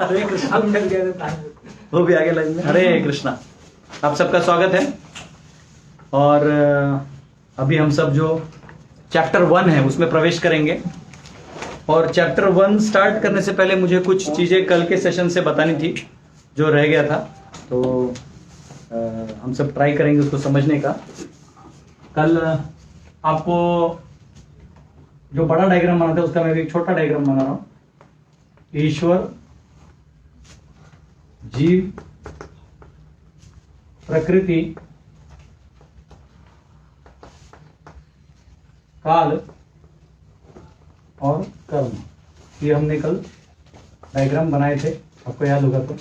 हरे कृष्णा, वो भी आगे लाइन में। हरे कृष्णा, आप सबका स्वागत है। और अभी हम सब जो चैप्टर 1 है उसमें प्रवेश करेंगे। और चैप्टर 1 स्टार्ट करने से पहले मुझे कुछ चीज़ें कल के सेशन से बतानी थी जो रह गया था, तो हम सब ट्राई करेंगे उसको समझने का। कल आपको जो बड़ा डायग्राम बना था उसका मैं भी एक छोटा डायग्राम बना रहा हूं। ईश्वर, जीव, प्रकृति, काल और कर्म, ये हमने कल डायग्राम बनाए थे, आपको याद होगा तो।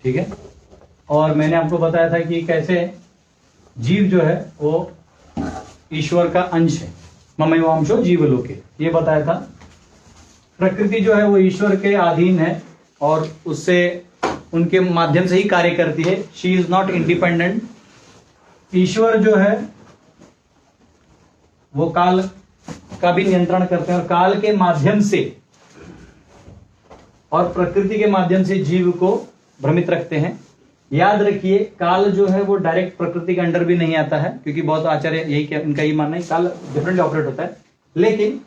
ठीक है। और मैंने आपको बताया था कि कैसे जीव जो है वो ईश्वर का अंश है, ममैवांशो जीवलोके, ये बताया था। प्रकृति जो है वो ईश्वर के अधीन है और उससे उनके माध्यम से ही कार्य करती है। She is not independent. ईश्वर जो है वो काल का भी नियंत्रण करते हैं और काल के माध्यम से और प्रकृति के माध्यम से जीव को भ्रमित रखते हैं। याद रखिए, काल जो है वो डायरेक्ट प्रकृति के अंडर भी नहीं आता है, क्योंकि बहुत आचार्य यही इनका ये मानना है काल डिफरेंट ऑपरेट होता है। लेकिन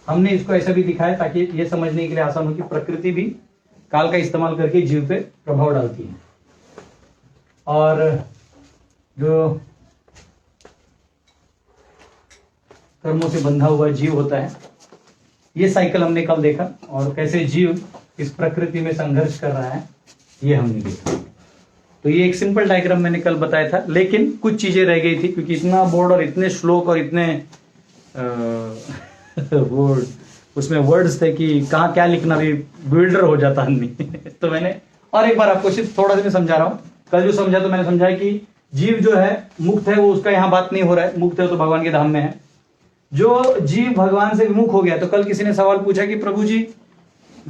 हमने इसको ऐसा भी दिखाया ताकि ये समझने के लिए आसान हो कि प्रकृति भी काल का इस्तेमाल करके जीव पे प्रभाव डालती है। और जो कर्मों से बंधा हुआ जीव होता है, ये साइकिल हमने कल देखा, और कैसे जीव इस प्रकृति में संघर्ष कर रहा है ये हमने देखा। तो ये एक सिंपल डायग्राम मैंने कल बताया था, लेकिन कुछ चीजें रह गई थी क्योंकि इतना बोर्ड और इतने श्लोक और इतने वो उसमें वर्ड्स थे कि कहाँ क्या लिखना भी बिल्डर हो जाता आदमी। तो मैंने और एक बार आपको सिर्फ थोड़ा सा मैं समझा रहा हूँ। कल जो समझा तो मैंने समझाया कि जीव जो है मुक्त है, वो उसका यहाँ बात नहीं हो रहा है, मुक्त है तो भगवान के धाम में है। जो जीव भगवान से विमुख हो गया, तो कल किसी ने सवाल पूछा कि प्रभु जी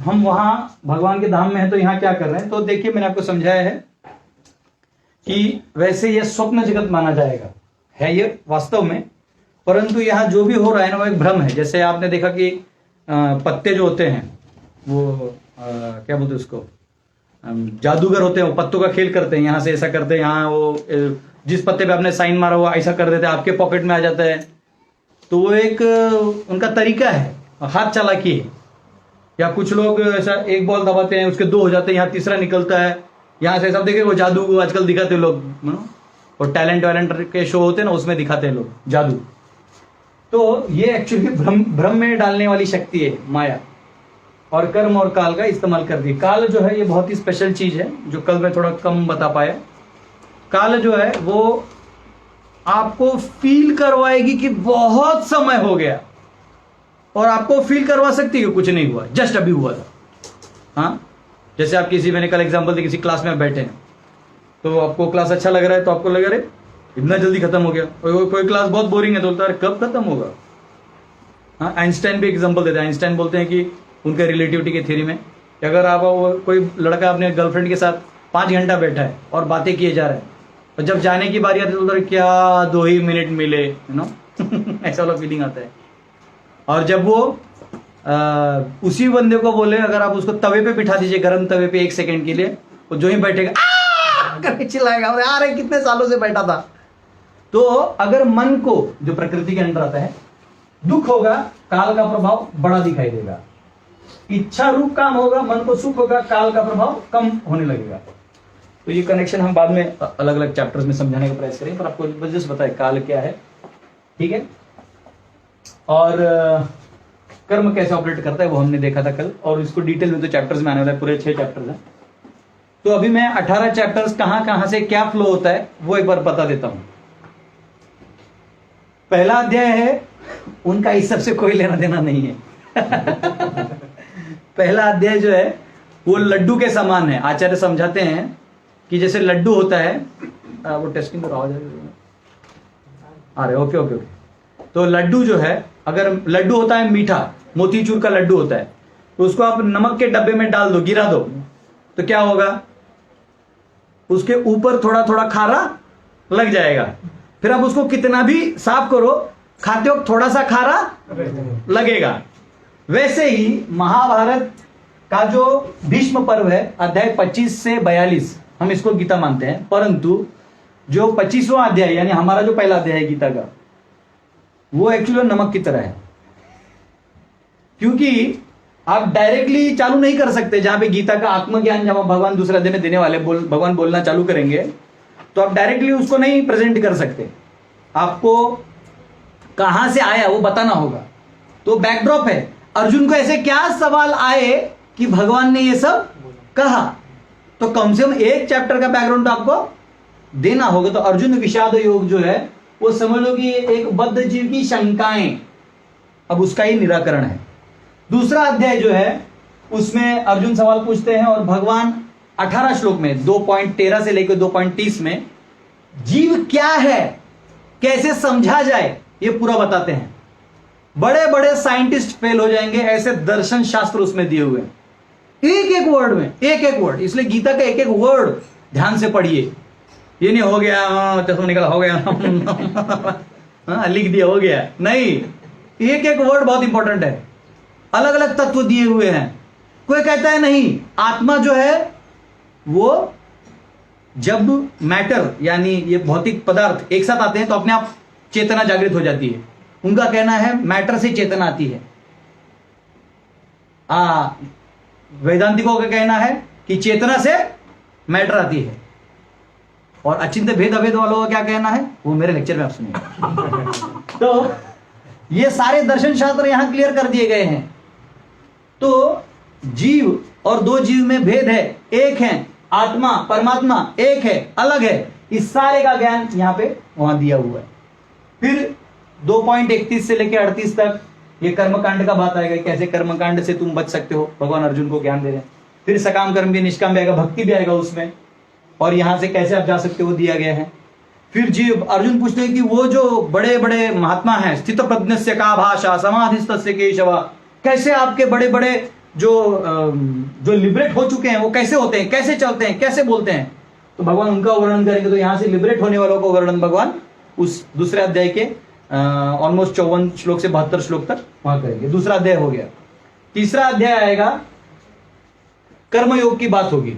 हम वहां भगवान के धाम में है तो यहाँ क्या कर रहे हैं। तो देखिए, मैंने आपको समझाया है कि वैसे यह स्वप्न जगत माना जाएगा, है ये वास्तव में, परंतु यहाँ जो भी हो रहा है ना वो एक भ्रम है। जैसे आपने देखा कि पत्ते जो होते हैं वो क्या बोलते हैं उसको, जादूगर होते हैं, वो पत्तों का खेल करते हैं, यहाँ से ऐसा करते हैं, यहाँ वो जिस पत्ते पे आपने साइन मारा वो ऐसा कर देते हैं, आपके पॉकेट में आ जाता है। तो वो एक उनका तरीका है, हाथ चालाकी है। या कुछ लोग ऐसा एक बॉल दबाते हैं, उसके 2 हो जाते हैं, यहाँ तीसरा निकलता है, यहाँ से सब देखे वो जादू को आजकल दिखाते हैं लोग, और टैलेंट के शो होते हैं ना, उसमें दिखाते हैं लोग जादू। तो ये एक्चुअली भ्रम में डालने वाली शक्ति है माया, और कर्म और काल का इस्तेमाल करती है। काल जो है ये बहुत ही स्पेशल चीज है जो कल मैं थोड़ा कम बता पाया। काल जो है वो आपको फील करवाएगी कि बहुत समय हो गया, और आपको फील करवा सकती है कि कुछ नहीं हुआ, जस्ट अभी हुआ था। हाँ, जैसे आप किसी, मैंने कल एग्जांपल दी, किसी क्लास में बैठे हैं तो आपको क्लास अच्छा लग रहा है, तो आपको लग रहा है इतना जल्दी खत्म हो गया। कोई क्लास बहुत बोरिंग है तो बोलता है कब खत्म होगा। हाँ, आइंस्टाइन भी एग्जांपल देते हैं। आइंस्टाइन बोलते हैं कि उनके रिलेटिविटी के थ्योरी में अगर आप कोई लड़का अपने गर्लफ्रेंड के साथ 5 घंटा बैठा है और बातें किए जा रहे हैं, और जब जाने की बारी आती है तो बोलते क्या 2 ही मिनट मिले, यू नो ऐसा वाला फीलिंग आता है। और जब वो उसी बंदे को बोले अगर आप उसको तवे पे बिठा दीजिए, गर्म तवे पे 1 सेकंड के लिए, वो जो ही बैठेगा करके चिल्लाएगा, अरे कितने सालों से बैठा था। तो अगर मन को, जो प्रकृति के अंदर आता है, दुख होगा, काल का प्रभाव बड़ा दिखाई देगा। इच्छा रूप काम होगा, मन को सुख होगा, काल का प्रभाव कम होने लगेगा। तो ये कनेक्शन हम बाद में अलग अलग चैप्टर्स में समझाने का प्रयास करेंगे, पर आपको बस बताए काल क्या है। ठीक है। और कर्म कैसे ऑपरेट करता है वो हमने देखा था कल, और इसको डिटेल में तो चैप्टर्स में आने वाला है, पूरे 6 चैप्टर्स हैं। तो अभी मैं 18 चैप्टर्स कहां कहां से क्या फ्लो होता है वो एक बार बता देता हूं। पहला अध्याय है, उनका इस सबसे कोई लेना देना नहीं है। पहला अध्याय जो है वो लड्डू के समान है। आचार्य समझाते हैं कि जैसे लड्डू होता है, वो टेस्टिंग का आवाज आ रहा है, ओके ओके ओके। तो लड्डू जो है, अगर लड्डू होता है मीठा, मोतीचूर का लड्डू होता है, तो उसको आप नमक के डब्बे में डाल दो, गिरा दो, तो क्या होगा, उसके ऊपर थोड़ा थोड़ा खारा लग जाएगा, फिर अब उसको कितना भी साफ करो, खाते वक्त थोड़ा सा खारा लगेगा। वैसे ही महाभारत का जो भीष्म पर्व है, अध्याय 25 से 42, हम इसको गीता मानते हैं, परंतु जो 25वां अध्याय यानी हमारा जो पहला अध्याय है गीता का, वो एक्चुअली नमक की तरह है। क्योंकि आप डायरेक्टली चालू नहीं कर सकते। जहां पे गीता का आत्मज्ञान जब भगवान दूसरे अध्याय में देने वाले भगवान बोलना चालू करेंगे, तो आप डायरेक्टली उसको नहीं प्रेजेंट कर सकते। आपको कहां से आया वो बताना होगा। तो बैकड्रॉप है, अर्जुन को ऐसे क्या सवाल आए कि भगवान ने ये सब कहा, तो कम से कम एक चैप्टर का बैकग्राउंड आपको देना होगा। तो अर्जुन विषाद योग जो है वो समझ लो कि एक बद्ध जीव की शंकाएं, अब उसका ही निराकरण है। दूसरा अध्याय जो है उसमें अर्जुन सवाल पूछते हैं और भगवान 18 श्लोक में 2.13 से लेकर 2.30 में जीव क्या है, कैसे समझा जाए, ये पूरा बताते हैं। बड़े बड़े साइंटिस्ट फेल हो जाएंगे, ऐसे दर्शन शास्त्र उसमें दिए हुए हैं, एक एक वर्ड में, एक एक वर्ड। इसलिए गीता का एक एक वर्ड ध्यान से पढ़िए। ये नहीं हो गया चश्मा निकला हो गया लिख दिया हो गया, नहीं, एक एक वर्ड बहुत इंपॉर्टेंट है। अलग अलग तत्व दिए हुए हैं। कोई कहता है नहीं, आत्मा जो है वो जब मैटर यानी ये भौतिक पदार्थ एक साथ आते हैं तो अपने आप चेतना जागृत हो जाती है। उनका कहना है मैटर से चेतना आती है। वेदांतिकों का कहना है कि चेतना से मैटर आती है। और अचिंत्य भेद अभेद वालों का क्या कहना है वो मेरे लेक्चर में आप सुनिए। तो ये सारे दर्शन शास्त्र यहां क्लियर कर दिए गए हैं। तो जीव और दो जीव में भेद है, एक है आत्मा, परमात्मा एक है, अलग है। इस सारे का ज्ञान यहां पे वहां दिया हुआ है। फिर 2.31 से लेकर 38 तक ये कर्मकांड का बात आएगा, कैसे कर्मकांड से तुम बच सकते हो, भगवान अर्जुन को ज्ञान दे रहे हैं। फिर सकाम कर्म भी, निष्काम भी आएगा, भक्ति भी आएगा उसमें, और यहां से कैसे आप जा सकते हो दिया गया है। फिर जीव अर्जुन पूछते हैं कि वो जो बड़े बड़े महात्मा हैं, स्थित प्रज्ञस्य का भाषा समाधिस्तस्य केशव, कैसे आपके बड़े बड़े जो लिबरेट हो चुके हैं वो कैसे होते हैं, कैसे चलते हैं, कैसे बोलते हैं। तो भगवान उनका वर्णन करेंगे। तो यहां से लिबरेट होने वालों को वर्णन भगवान उस दूसरे अध्याय के ऑलमोस्ट 54 श्लोक से 72 श्लोक तक वहां करेंगे। दूसरा अध्याय हो गया। तीसरा अध्याय आएगा, कर्मयोग की बात होगी।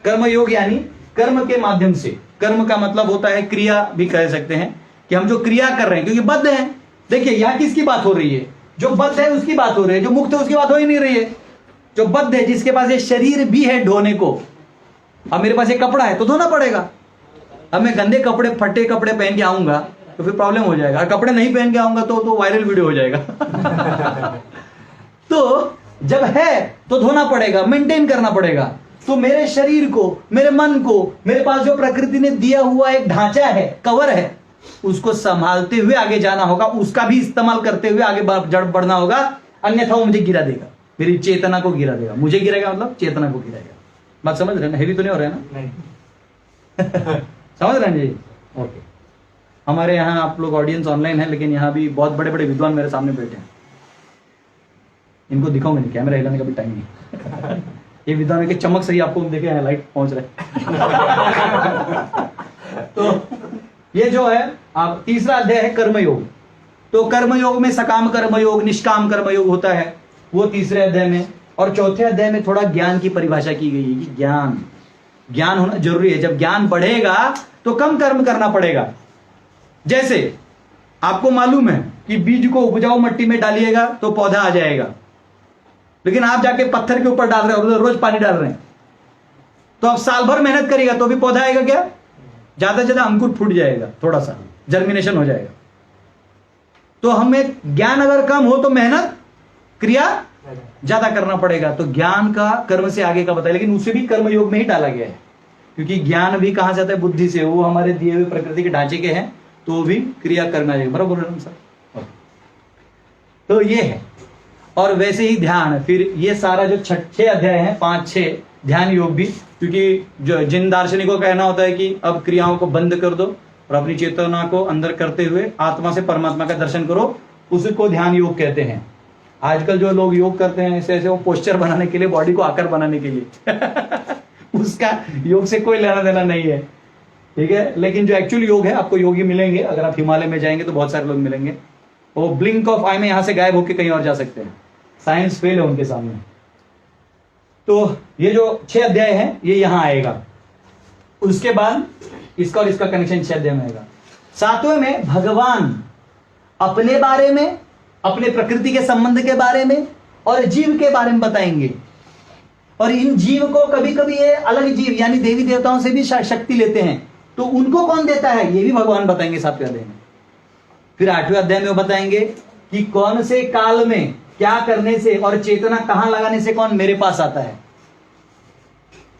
कर्मयोग यानी कर्म के माध्यम से, कर्म का मतलब होता है क्रिया भी कह सकते हैं, कि हम जो क्रिया कर रहे हैं, क्योंकि बद्ध है। देखिए यहां किसकी बात हो रही है, जो बद्ध है उसकी बात हो रही है, जो मुक्त है उसकी बात हो ही नहीं रही है। जो बद्ध है, जिसके पास ये शरीर भी है ढोने को, अब मेरे पास एक कपड़ा है तो धोना पड़ेगा। अब मैं गंदे कपड़े, फटे कपड़े पहन के आऊंगा तो फिर प्रॉब्लम हो जाएगा, और कपड़े नहीं पहन के आऊंगा तो वायरल वीडियो हो जाएगा। तो जब है तो धोना पड़ेगा, मेंटेन करना पड़ेगा। तो मेरे शरीर को, मेरे मन को, मेरे पास जो प्रकृति ने दिया हुआ एक ढांचा है, कवर है, उसको संभालते हुए आगे जाना होगा, उसका भी इस्तेमाल करते हुए आगे बढ़ना होगा। अन्यथा वो मुझे गिरा देगा, मेरी चेतना को गिरा देगा। मुझे गिराएगा मतलब चेतना को गिराएगा। बात समझ रहे हैं? हेवी तो नहीं हो रहा है ना? नहीं। समझ रहे हैं जी? ओके। हमारे यहाँ आप लोग ऑडियंस ऑनलाइन है, लेकिन यहाँ भी बहुत बड़े बड़े विद्वान मेरे सामने बैठे हैं। इनको दिखाऊंगा नहीं, कैमरा हिलाने का भी टाइम नहीं। ये विद्वान की चमक सही आपको देखे हैं, लाइट पहुंच रहे। तो ये जो है आप तीसरा अध्याय है कर्मयोग। तो कर्मयोग में सकाम कर्मयोग, निष्काम कर्मयोग होता है, वो तीसरे अध्याय में। और चौथे अध्याय में थोड़ा ज्ञान की परिभाषा की गई है कि ज्ञान होना जरूरी है। जब ज्ञान बढ़ेगा तो कम कर्म करना पड़ेगा। जैसे आपको मालूम है कि बीज को उपजाऊ मिट्टी में डालिएगा तो पौधा आ जाएगा, लेकिन आप जाके पत्थर के ऊपर डाल रहे हो, रोज पानी डाल रहे हैं, तो आप साल भर मेहनत करिएगा तो भी पौधा आएगा क्या? ज्यादा से ज्यादा अंकुर फूट जाएगा, थोड़ा सा जर्मिनेशन हो जाएगा। तो हमें ज्ञान अगर कम हो तो मेहनत, क्रिया ज्यादा करना पड़ेगा। तो ज्ञान का कर्म से आगे का बताया, लेकिन उसे भी कर्मयोग में ही डाला गया है, क्योंकि ज्ञान भी कहां से आता है? बुद्धि से। वो हमारे दिए हुए प्रकृति के ढांचे के हैं, तो भी क्रिया करना चाहिए। बराबर बोल रहे हैं सर? तो ये है। और वैसे ही ध्यान, फिर ये सारा जो 6 अध्याय हैं, 5-6 ध्यान योग भी, क्योंकि जो जिन दार्शनिकों का कहना होता है कि अब क्रियाओं को बंद कर दो और अपनी चेतना को अंदर करते हुए आत्मा से परमात्मा का दर्शन करो, उसको ध्यान योग कहते हैं। आजकल जो लोग योग करते हैं ऐसे ऐसे, वो पोस्चर बनाने के लिए, बॉडी को आकार बनाने के लिए उसका योग से कोई लेना देना नहीं है। ठीक है, लेकिन जो एक्चुअल योग है, आपको योगी मिलेंगे अगर आप हिमालय में जाएंगे तो बहुत सारे लोग मिलेंगे, वो ब्लिंक ऑफ आई में यहां से गायब होकर कहीं और जा सकते हैं, साइंस फेल है उनके सामने। तो ये जो 6 अध्याय है ये यहां आएगा, उसके बाद इसका और इसका कनेक्शन 6 अध्याय में आएगा। 7वें में भगवान अपने बारे में, अपने प्रकृति के संबंध के बारे में और जीव के बारे में बताएंगे। और इन जीव को कभी कभी ये अलग जीव यानी देवी देवताओं से भी शक्ति लेते हैं, तो उनको कौन देता है ये भी भगवान बताएंगे 7वें अध्याय में। फिर 8वें अध्याय में वो बताएंगे कि कौन से काल में क्या करने से और चेतना कहां लगाने से कौन मेरे पास आता है।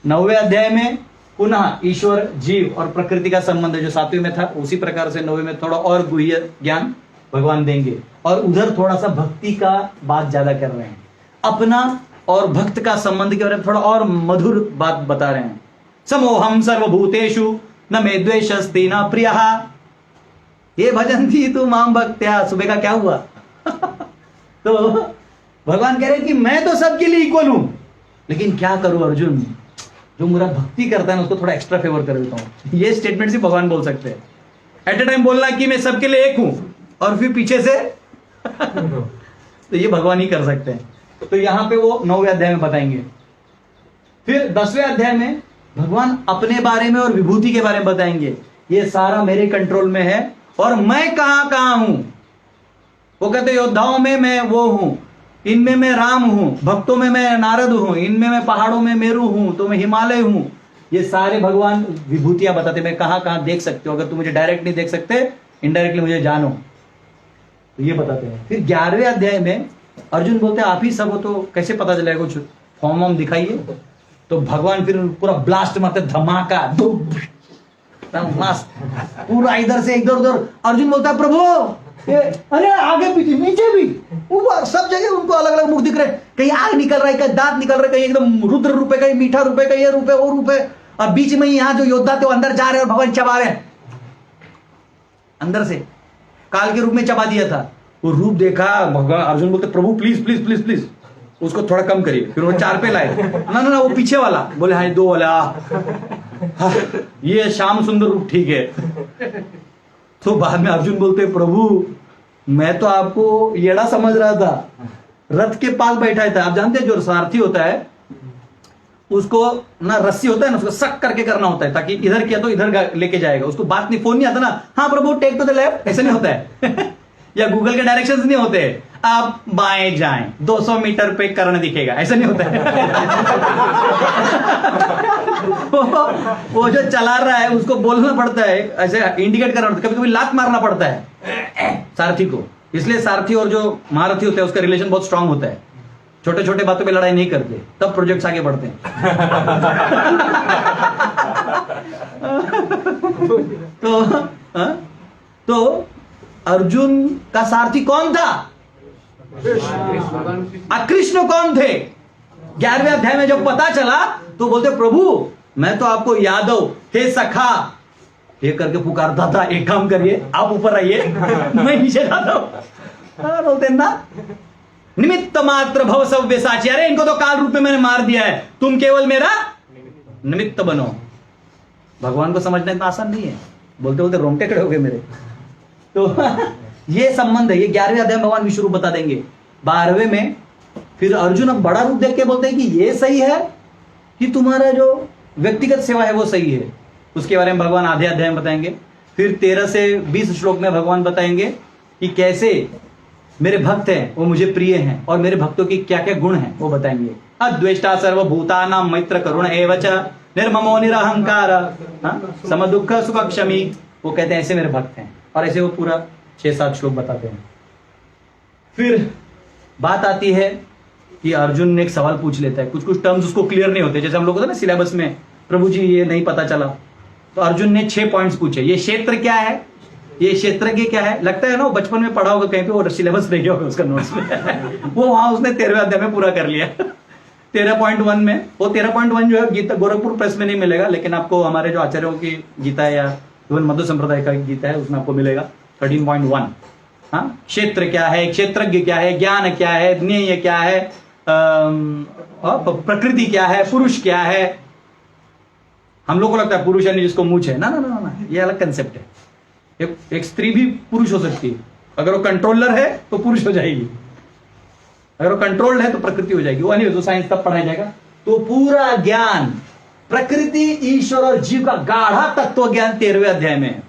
9वें अध्याय में पुनः ईश्वर, जीव और प्रकृति का संबंध जो 7वें में था, उसी प्रकार से 9वें में थोड़ा और गुह्य ज्ञान भगवान देंगे। और उधर थोड़ा सा भक्ति का बात ज्यादा कर रहे हैं, अपना और भक्त का संबंध के बारे में थोड़ा और मधुर बात बता रहे हैं। समोहम सर्वभूतेषु न मे द्वेषस्ति न प्रियः ये भजन्ति तु माम भक्त्या। सुबह का क्या हुआ? तो भगवान कह रहे हैं कि मैं तो सबके लिए इक्वल हूं, लेकिन क्या करूं अर्जुन, जो मेरा भक्ति करता है ना उसको थोड़ा एक्स्ट्रा फेवर कर देता हूं। ये स्टेटमेंट सिर्फ भगवान बोल सकते हैं। एट ए टाइम बोलना कि मैं सबके लिए एक हूं और फिर पीछे से तो ये भगवान ही कर सकते हैं। तो यहां पे वो 9वें अध्याय में बताएंगे। फिर 10वें अध्याय में भगवान अपने बारे में और विभूति के बारे में बताएंगे। ये सारा मेरे कंट्रोल में है और मैं कहां कहां हूं। वो कहते योद्धाओं में मैं वो हूं, इनमें मैं राम हूं, भक्तों में मैं नारद हूं, इनमें मैं पहाड़ों में मेरू हूं, तो मैं हिमालय हूं। ये सारे भगवान विभूतियां बताते, मैं कहां कहां देख सकते हो। अगर तुम मुझे डायरेक्ट नहीं देख सकते, इनडायरेक्टली मुझे जानो, तो ये बताते हैं। फिर 11वें अध्याय में अर्जुन बोलते हैं आप ही सब हो तो कैसे पता चलेगा, कुछ फॉर्म वॉर्म दिखाइए। तो भगवान फिर पूरा ब्लास्ट मारते, धमाका मस्त पूरा इधर से इधर उधर। अर्जुन बोलता है प्रभु अरे आगे पीछे नीचे भी ऊपर सब जगह उनको अलग अलग मुख दिख रहे, कहीं आग निकल रहा है, कहीं दांत निकल रहा है, कहीं एकदम रुद्र रूप है, कहीं मीठा रूप है, कहीं ये रूप है वो रूप है। और बीच में यहाँ जो योद्धा थे वो अंदर जा रहे हैं और भगवान चबा रहे हैं अंदर से, काल के रूप में चबा दिया था। वो रूप देखा भगवान, अर्जुन बोलते प्रभु प्लीज प्लीज प्लीज प्लीज उसको थोड़ा कम करिए। फिर वो 4 पे लाए, ना ना ना वो पीछे वाला बोले हाँ 2 वाला ये श्याम सुंदर रूप ठीक है। तो बाद में अर्जुन बोलते प्रभु मैं तो आपको येड़ा समझ रहा था, रथ के पास बैठा था। आप जानते हैं जो सारथी होता है उसको ना रस्सी होता है ना, उसको सक करके करना होता है ताकि इधर किया तो इधर लेके जाएगा। उसको बात नहीं, फोन नहीं आता ना, हाँ प्रभु टेक टू द लेफ्ट, ऐसे नहीं होता है या गूगल के डायरेक्शंस नहीं होते, आप बाएं जाएं 200 मीटर पे कर्ण दिखेगा, ऐसा नहीं होता है वो जो चला रहा है उसको बोलना पड़ता है, ऐसे इंडिकेट करना पड़ता है, कभी कभी लात मारना पड़ता है सारथी को। इसलिए सारथी और जो महारथी होता है उसका रिलेशन बहुत स्ट्रांग होता है, छोटे छोटे बातों पे लड़ाई नहीं करते, तब प्रोजेक्ट्स आगे बढ़ते हैं तो अर्जुन का सारथी कौन था? कृष्ण कौन थे? 11वें अध्याय में जब पता चला तो बोलते प्रभु मैं तो आपको यादव हे सखा ये करके पुकारता था, एक काम करिए आप ऊपर आइए मैं नीचे जाता हूं। बोलते ना निमित्त मात्र भव सव्य साची, अरे इनको तो काल रूप में मैंने मार दिया है, तुम केवल मेरा निमित्त बनो। भगवान को समझना इतना आसान नहीं है, बोलते बोलते रोंगटे खड़े हो गए मेरे। तो ये संबंध है, ये 11वें अध्याय में भगवान विश्व रूप बता देंगे। 12वें में फिर अर्जुन अब बड़ा रूप देख के बोलते हैं कि ये सही है कि तुम्हारा जो व्यक्तिगत सेवा है वो सही है, उसके बारे में भगवान आधे अध्याय में बताएंगे। फिर 13 से 20 श्लोक में भगवान बताएंगे कि कैसे मेरे भक्त हैं वो मुझे प्रिय हैं और मेरे भक्तों की क्या क्या गुण हैं वो बताएंगे। अद्वेष्टा सर्वभूतानां मैत्र करुण एवच निर्ममो निरहंकार सम दुख सुख क्षमी, वो कहते हैं ऐसे मेरे भक्त हैं, और ऐसे वो पूरा 6-7 श्लोक बताते हैं। फिर बात आती है कि अर्जुन ने एक सवाल पूछ लेता है, कुछ कुछ टर्म्स उसको क्लियर नहीं होते, जैसे हम लोग होता है ना सिलेबस में, प्रभु जी ये नहीं पता चला, तो अर्जुन ने 6 पॉइंट्स पूछे। ये क्षेत्र क्या है, ये क्षेत्रज्ञ क्या है, लगता है ना वो बचपन में पढ़ा होगा कहीं पे, वो सिलेबस रह गया होगा उसका नोट्स में वो वहां उसने 13वें अध्याय में पूरा कर लिया 13.1 में। वो 13.1 जो है गीता गोरखपुर प्रेस में नहीं मिलेगा, लेकिन आपको हमारे जो आचार्यों की गीता है या इवन मधु संप्रदाय का गीता है उसमें आपको मिलेगा 13.1। हाँ, क्षेत्र क्या है, क्षेत्रज्ञ क्या है, ज्ञान क्या है, ज्ञेय क्या है, प्रकृति क्या है, पुरुष क्या है, हम लोग को लगता है पुरुष यानी जिसको मूछ है, ना ना ना ना, ये अलग कंसेप्ट है। एक स्त्री भी पुरुष हो सकती है, अगर वो कंट्रोलर है तो पुरुष हो जाएगी, अगर वो कंट्रोल्ड है तो प्रकृति हो जाएगी। वो नहीं, तो साइंस तब पढ़ाया जाएगा। तो पूरा ज्ञान प्रकृति, ईश्वर और जीव का गाढ़ा तत्व ज्ञान 13वें अध्याय में है।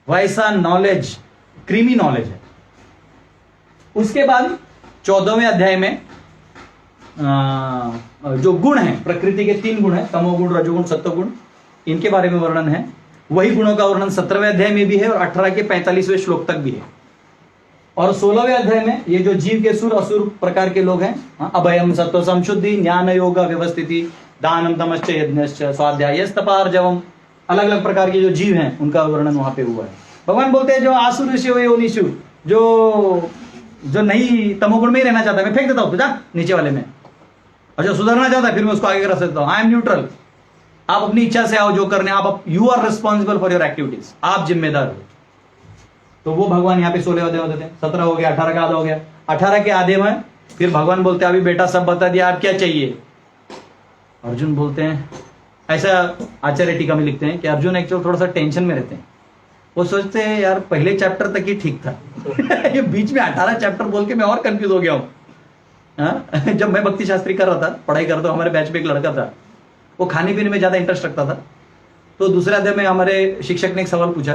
वैसा नॉलेज क्रीमी नॉलेज है। उसके बाद 14वें अध्याय में जो गुण है, प्रकृति के 3 गुण है, तमोगुण, रजोगुण, सत्वगुण, इनके बारे में वर्णन है। वही गुणों का वर्णन 17वें अध्याय में भी है और 18 के 45वें श्लोक तक भी है। और 16वें अध्याय में ये जो जीव के सुर असुर प्रकार के लोग हैं, अभयम, सत्व, संशुद्धि, ज्ञान, योग, व्यवस्थिति, दानम, तमश्च, यज्ञश्च, स्वाध्याय, तपार्जवम, अलग अलग प्रकार के जो जीव हैं उनका वर्णन वहां पे हुआ है। भगवान बोलते हैं जो आसुर ऋषि योनिषु, जो नहीं तमोगुण में ही रहना चाहता है, मैं फेंक देता हूं तो जा नीचे वाले में, और जो सुधरना चाहता है फिर मैं उसको आगे कर सकता हूं। I am neutral. आप अपनी इच्छा से आओ जो करने, आप you are responsible for your activities, आप जिम्मेदार हो। तो वो भगवान यहाँ पे 16 अध्याय होते थे। 17 हो गया, 18 का आधा हो गया। 18 के आधे में फिर भगवान बोलते हैं अभी बेटा सब बता दिया, आप क्या चाहिए। अर्जुन बोलते हैं, ऐसा आचार्य टीका में लिखते हैं कि अर्जुन एक्चुअल थोड़ा सा टेंशन में रहते हैं। वो सोचते हैं यार पहले चैप्टर तक ही ठीक था ये बीच में 18 चैप्टर बोल के मैं और कंफ्यूज हो गया हूं। जब मैं भक्ति शास्त्री कर रहा था, पढ़ाई करता हूं, हमारे बैच में एक लड़का था, वो खाने पीने में ज्यादा इंटरेस्ट रखता था। तो दूसरे अध्याय में हमारे शिक्षक ने एक सवाल पूछा,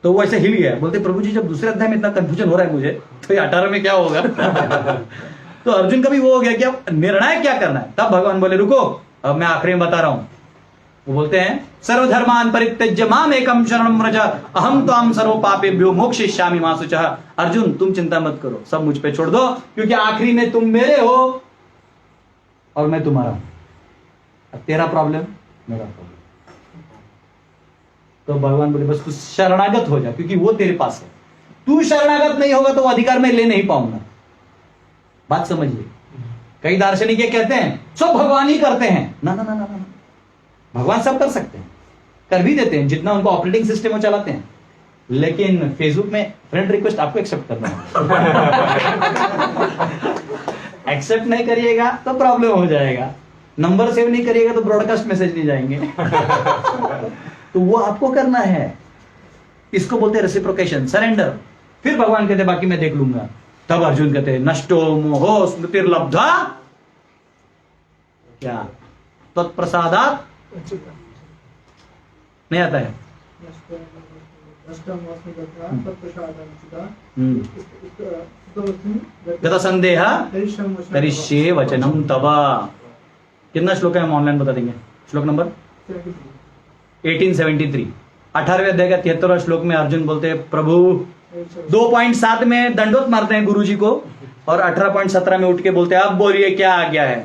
तो वो ऐसे हिल गया, बोलते प्रभु जी जब दूसरे अध्याय में इतना कंफ्यूजन हो रहा है मुझे, तो ये 18 में क्या होगा तो अर्जुन का भी वो हो गया कि अब निर्णय क्या करना है। तब भगवान बोले रुको, अब मैं आखिरी में बता रहा हूं। वो बोलते हैं सर्वधर्मान परित्यज्य माम एकम शरणम व्रज अहम त्वाम सर्व पापेभ्यो मोक्षयिष्यामि मा शुचः। अर्जुन तुम चिंता मत करो, सब मुझ पे छोड़ दो, क्योंकि आखिरी में तुम मेरे हो और मैं तुम्हारा हूं। अब तेरा प्रॉब्लम मेरा प्रॉब्लम। तो भगवान बोले बस तू शरणागत हो जा, क्योंकि वो तेरे पास है। तू शरणागत नहीं होगा तो वो अधिकार मैं ले नहीं पाऊंगा। बात समझिए। कई दार्शनिक ये कहते हैं सब भगवान ही करते हैं। ना ना ना ना ना, भगवान सब कर सकते हैं, कर भी देते हैं जितना उनको ऑपरेटिंग सिस्टम वो चलाते हैं। लेकिन फेसबुक में फ्रेंड रिक्वेस्ट आपको एक्सेप्ट करना है एक्सेप्ट नहीं करिएगा तो प्रॉब्लम हो जाएगा। नंबर सेव नहीं करिएगा तो ब्रॉडकास्ट मैसेज नहीं जाएंगे तो वो आपको करना है। इसको बोलते हैं रेसिप्रोकेशन, सरेंडर। फिर भगवान कहते बाकी मैं देख लूंगा। तब अर्जुन कहते हैं नष्टो मोहो स्मृतिर्लब्धा क्या तत्प्रसादात नहीं आता है। गत संदेह करिष्ये वचनम तवा। कितना श्लोक है हम ऑनलाइन बता देंगे। श्लोक नंबर 1873 18वें अध्याय का 73वां श्लोक में अर्जुन बोलते हैं प्रभु 2.7 में दंडोत मारते हैं गुरु जी को, और 18.17 में उठ के बोलते हैं अब बोलिए क्या आ गया है।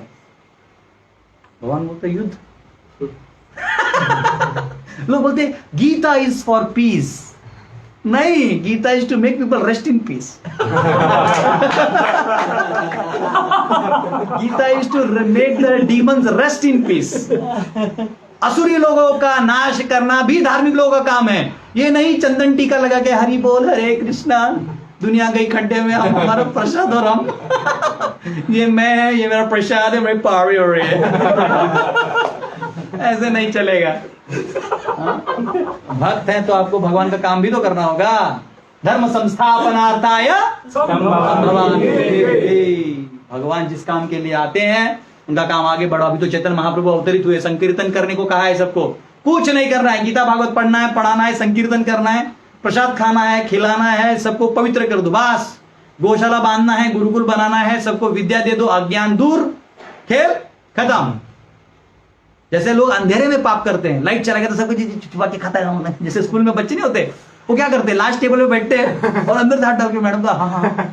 भगवान बोलते युद्ध लोग बोलते गीता इज फॉर पीस। नहीं, Gita is to make people rest in peace Gita is to make the demons rest in peace. असुरी लोगों का नाश करना भी धार्मिक लोगों का काम है। ये नहीं चंदन टीका लगा के हरि बोल हरे कृष्णा, दुनिया गई खड्डे में, हम हमारा प्रसाद और हम ये मैं है, ये मेरा प्रसाद है, मेरी पावरी हो रही है ऐसे नहीं चलेगा। भक्त हैं तो आपको भगवान का काम भी तो करना होगा। धर्म संस्थापनार्थाय भगवान जिस काम के लिए आते हैं उनका काम आगे बढ़ो। अभी तो चैतन्य महाप्रभु अवतरित हुए, संकीर्तन करने को कहा है सबको। कुछ नहीं करना है, गीता भागवत पढ़ना है, पढ़ाना है, संकीर्तन करना है, प्रसाद खाना है, खिलाना है, सबको पवित्र कर दो बस। गौशाला बांधना है, गुरुकुल बनाना है, सबको विद्या दे दो, अज्ञान दूर, खेल खत्म। जैसे लोग अंधेरे में पाप करते हैं, लाइट चला गया तो सबको छुपा के खाता है। जैसे स्कूल में बच्चे नहीं होते, वो क्या करते हैं लास्ट टेबल पे बैठते हैं और अंदर से हाथ डाल के मैडम का हाँ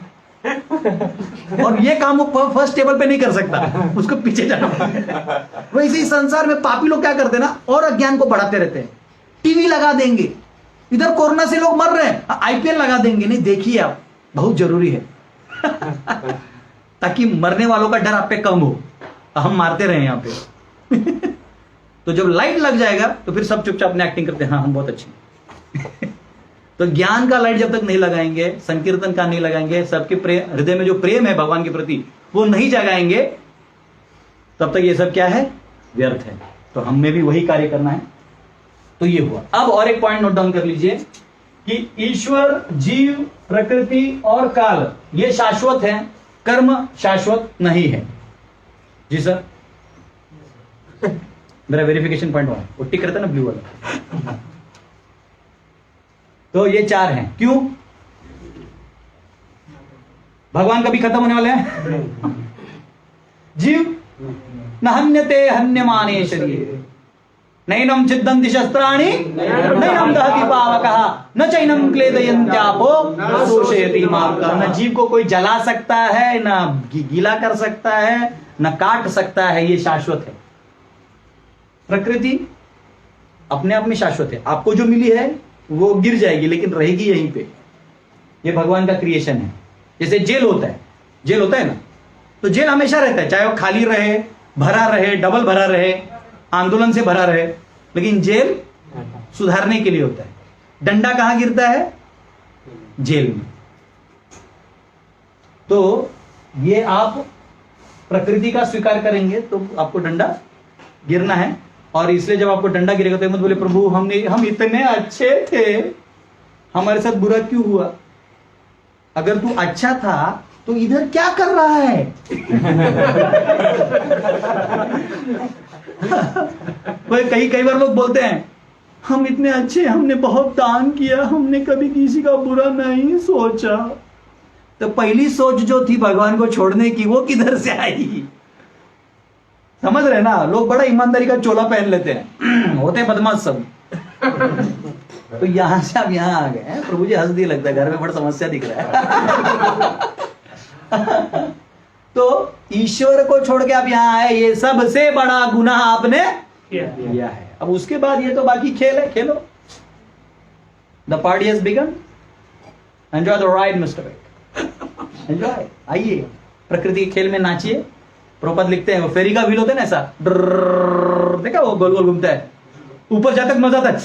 और ये काम वो फर्स्ट टेबल पे नहीं कर सकता, उसको पीछे जाना पड़ेगा। वैसे ही संसार में पापी लोग क्या करते हैं ना, और अज्ञान को बढ़ाते रहते हैं। टीवी लगा देंगे, इधर कोरोना से लोग मर रहे हैं, आईपीएल लगा देंगे। नहीं, देखिए आप, बहुत जरूरी है ताकि मरने वालों का डर आप पे कम हो, हम मारते रहे यहाँ पे तो जब लाइट लग जाएगा तो फिर सब चुपचाप अपने एक्टिंग करते हैं, हाँ हम बहुत अच्छे तो ज्ञान का लाइट जब तक नहीं लगाएंगे, संकीर्तन का नहीं लगाएंगे, सबके प्रेम, हृदय में जो प्रेम है भगवान के प्रति वो नहीं जगाएंगे, तब तक ये सब क्या है, व्यर्थ है। तो हमें भी वही कार्य करना है। तो ये हुआ। अब और एक पॉइंट नोट डाउन कर लीजिए कि ईश्वर, जीव, प्रकृति और काल ये शाश्वत है, कर्म शाश्वत नहीं है। जी सर, मेरा वेरिफिकेशन पॉइंट हुआ, वो टिक रहता है ना ब्लू वाला। तो ये 4 हैं। क्यों? भगवान कभी खत्म होने वाले हैं? जीव न हन्यते हन्यमाने शरीर, नैनम छिद्दन्ति शस्त्राणि नैनम दहति पावकः न चैनम क्लेदयन्त्यापो न शोषयति मारुतः। न जीव को कोई जला सकता है, न गीला कर सकता है, न काट सकता है, ये शाश्वत है। प्रकृति अपने आप में शाश्वत है, आपको जो मिली है वो गिर जाएगी लेकिन रहेगी यहीं पे। ये भगवान का क्रिएशन है। जैसे जेल होता है ना, तो जेल हमेशा रहता है, चाहे वो खाली रहे, भरा रहे, डबल भरा रहे, आंदोलन से भरा रहे, लेकिन जेल सुधारने के लिए होता है। डंडा कहां गिरता है? जेल में। तो ये आप प्रकृति का स्वीकार करेंगे तो आपको डंडा गिरना है। और इसलिए जब आपको डंडा गिरेगा तो मत बोले प्रभु हम इतने अच्छे थे, हमारे साथ बुरा क्यों हुआ? अगर तू अच्छा था तो इधर क्या कर रहा है? कई बार लोग बोलते हैं हम इतने अच्छे, हमने बहुत दान किया, हमने कभी किसी का बुरा नहीं सोचा। तो पहली सोच जो थी भगवान को छोड़ने की, वो किधर से आई? समझ रहे ना? लोग बड़ा ईमानदारी का चोला पहन लेते हैं, होते बदमाश सब। तो यहां से आप यहां आ गए। प्रभु जी हंस दिए, लगता है घर में बड़ा समस्या दिख रहा है। तो ईश्वर को छोड़ के आप यहां आए, ये सबसे बड़ा गुनाह आपने किया है। अब उसके बाद ये तो बाकी खेल है, खेलो। The party has begun, enjoy the ride mister Vick, enjoy. आइए प्रकृति के खेल में नाचिए। प्रभुपाद लिखते हैं, वो फेरी का व्हील होता है ना, ऐसा देखा, वो गोल गोल घूमता है, ऊपर जाता मजा आता है,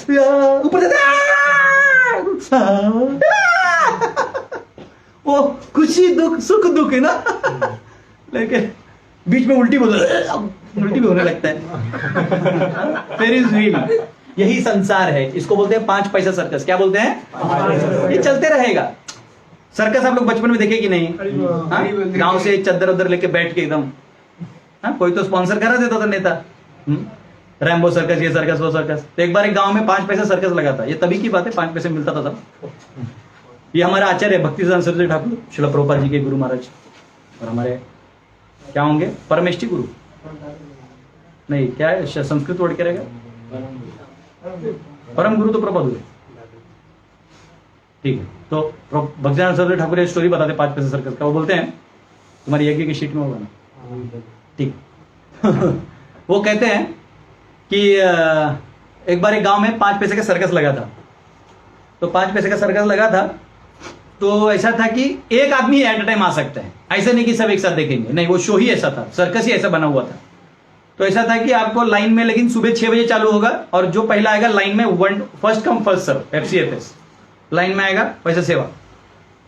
ऊपर जाता वो खुशी दुख सुख दुख है ना, लेकिन बीच में उल्टी भी होने लगता है। फेरीज व्हील, यही संसार है। इसको बोलते हैं 5 पैसा सर्कस। क्या बोलते हैं? ये चलते रहेगा। सर्कस आप लोग बचपन में देखे कि नहीं? गांव से चद्दर उद्दर लेके बैठ के एकदम, कोई तो स्पॉन्सर करा देता था नेता, रैम्बो सर्कस, ये सर्कस वो सर्कस। तो एक बार एक गांव में 5 पैसा सर्कस लगा था। ये तभी की बात है, 5 पैसे मिलता था तब। ये हमारा आचार्य भक्ति सरस्वती ठाकुर श्रील प्रभुपाद जी के गुरु महाराज, और हमारे क्या होंगे? परमेष्ठी गुरु नहीं, क्या है संस्कृत वर्ड क्या रहेगा? परम गुरु तो प्रभुपाद हुए। ठीक है, तो भक्ति सरस्वती ठाकुर ये स्टोरी बताते 5 पैसे सर्कस का। वो बोलते हैं तुम्हारी यज्ञ की शीट में होगा ना, ठीक। वो कहते हैं कि एक बार एक गांव में 5 पैसे का सर्कस लगा था। तो 5 पैसे का सर्कस लगा था, तो ऐसा था कि एक आदमी एट अ टाइम आ सकता है, ऐसे नहीं कि सब एक साथ देखेंगे, नहीं, वो शो ही ऐसा था, सर्कस ही ऐसा बना हुआ था। तो ऐसा था कि आपको लाइन में, लेकिन सुबह 6 बजे चालू होगा, और जो पहला आएगा लाइन में, first come first serve, FCFS line में आएगा, पैसा सेवा।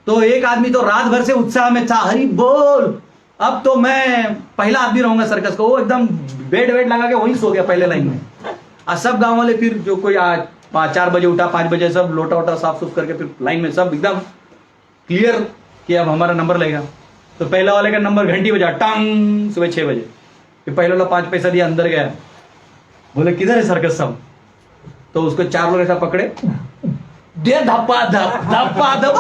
तो एक आदमी तो रात भर से उत्साह में था, हरी बोल, अब तो मैं पहला आदमी रहूंगा सर्कस को। वो एकदम बेड वेड लगा के वहीं सो गया पहले लाइन में। और सब गांव वाले फिर, जो कोई 4 बजे उठा, 5 बजे सब लोटा वोटा साफ सुफ करके फिर लाइन में सब एकदम क्लियर कि अब हमारा नंबर लगेगा। तो पहला वाले का नंबर घंटी बजा, टंग, सुबह 6 बजे। फिर पहले वाला 5 पैसा दिया, अंदर गया, बोले किधर है सर्कस सब? तो उसको 4 लोग ऐसा पकड़े, दे धप्पा धप धप्पा धप।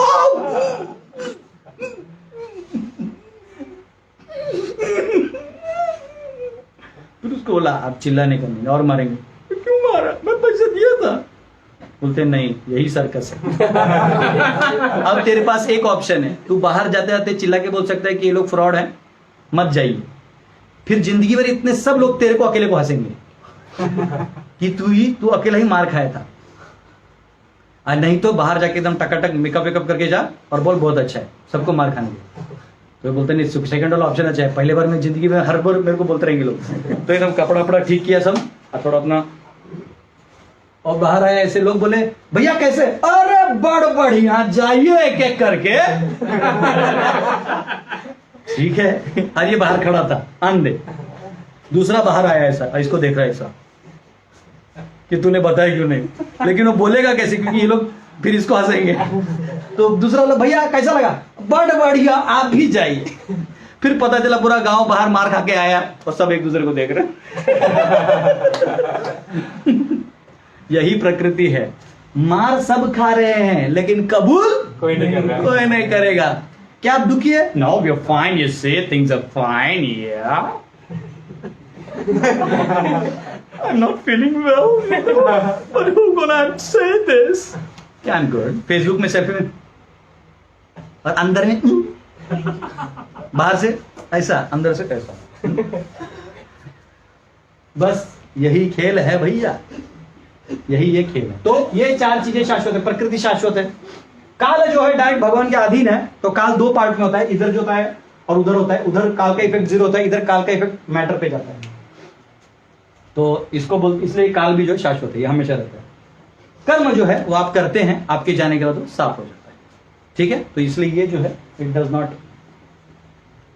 फिर उसको बोला आप चिल्लाने का नहीं, और मारेंगे। क्यों मारा? मैं पैसा दिया था। बोलते नहीं, यही सर्कस है। अब तेरे पास एक ऑप्शन है, तू बाहर जाते जाते चिल्ला के बोल सकता है कि ये लोग फ्रॉड हैं, मत जाइए। फिर जिंदगी भर इतने सब लोग तेरे को अकेले को हंसेंगे कि तू अकेला ही मार खाया था। और नहीं तो बाहर जाके एकदम टकाटक मेकअप वेकअप करके जा और बोल बहुत अच्छा है, सबको मार खाने के। तो बोलते नहीं, सेकंड वाला ऑप्शन अच्छा है। पहले बार में जिंदगी में हर बार मेरे को बोलते रहेंगे लोग। तो एकदम कपड़ा वपड़ा ठीक किया सब, और थोड़ा अपना, और बाहर आया, ऐसे लोग बोले भैया कैसे? अरे बड़ बढ़िया, जाइए एक एक करके। ठीक है। और ये बाहर खड़ा था, अंधे। दूसरा बाहर आया ऐसा, इसको देख रहा है ऐसा, कि तूने बताया क्यों नहीं, लेकिन वो बोलेगा कैसे, क्योंकि ये लोग फिर इसको हंसेंगे। तो दूसरा बोला भैया कैसा लगा, बड़ बढ़िया, आप भी जाइए। फिर पता चला पूरा गांव बाहर मार खा के आया और सब एक दूसरे को देख रहे। यही प्रकृति है, मार सब खा रहे हैं लेकिन कबूल कोई नहीं कर रहा। कोई नहीं करेगा। क्या आप दुखी है? No we are fine, you say things are fine, या I'm not feeling well, but who gonna say this? क्या I'm good? फेसबुक में सेल्फी में और अंदर में बाहर से ऐसा, अंदर से ऐसा। बस यही खेल है भैया, यही ये खेल है। तो ये चार चीजें शाश्वत है, प्रकृति शाश्वत है। काल जो है डायरेक्ट भगवान के अधीन है। तो काल दो पार्ट में होता है, इधर जो होता है और उधर होता है। उधर काल का इफेक्ट जीरो होता है, इधर काल का इफेक्ट मैटर पे जाता है। तो इसको बोल, इसलिए काल भी जो है शाश्वत है, ये हमेशा रहता है। कर्म जो है वो आप करते हैं, आपके जाने के बाद वो साफ हो जाता है। ठीक है, तो इसलिए ये जो है it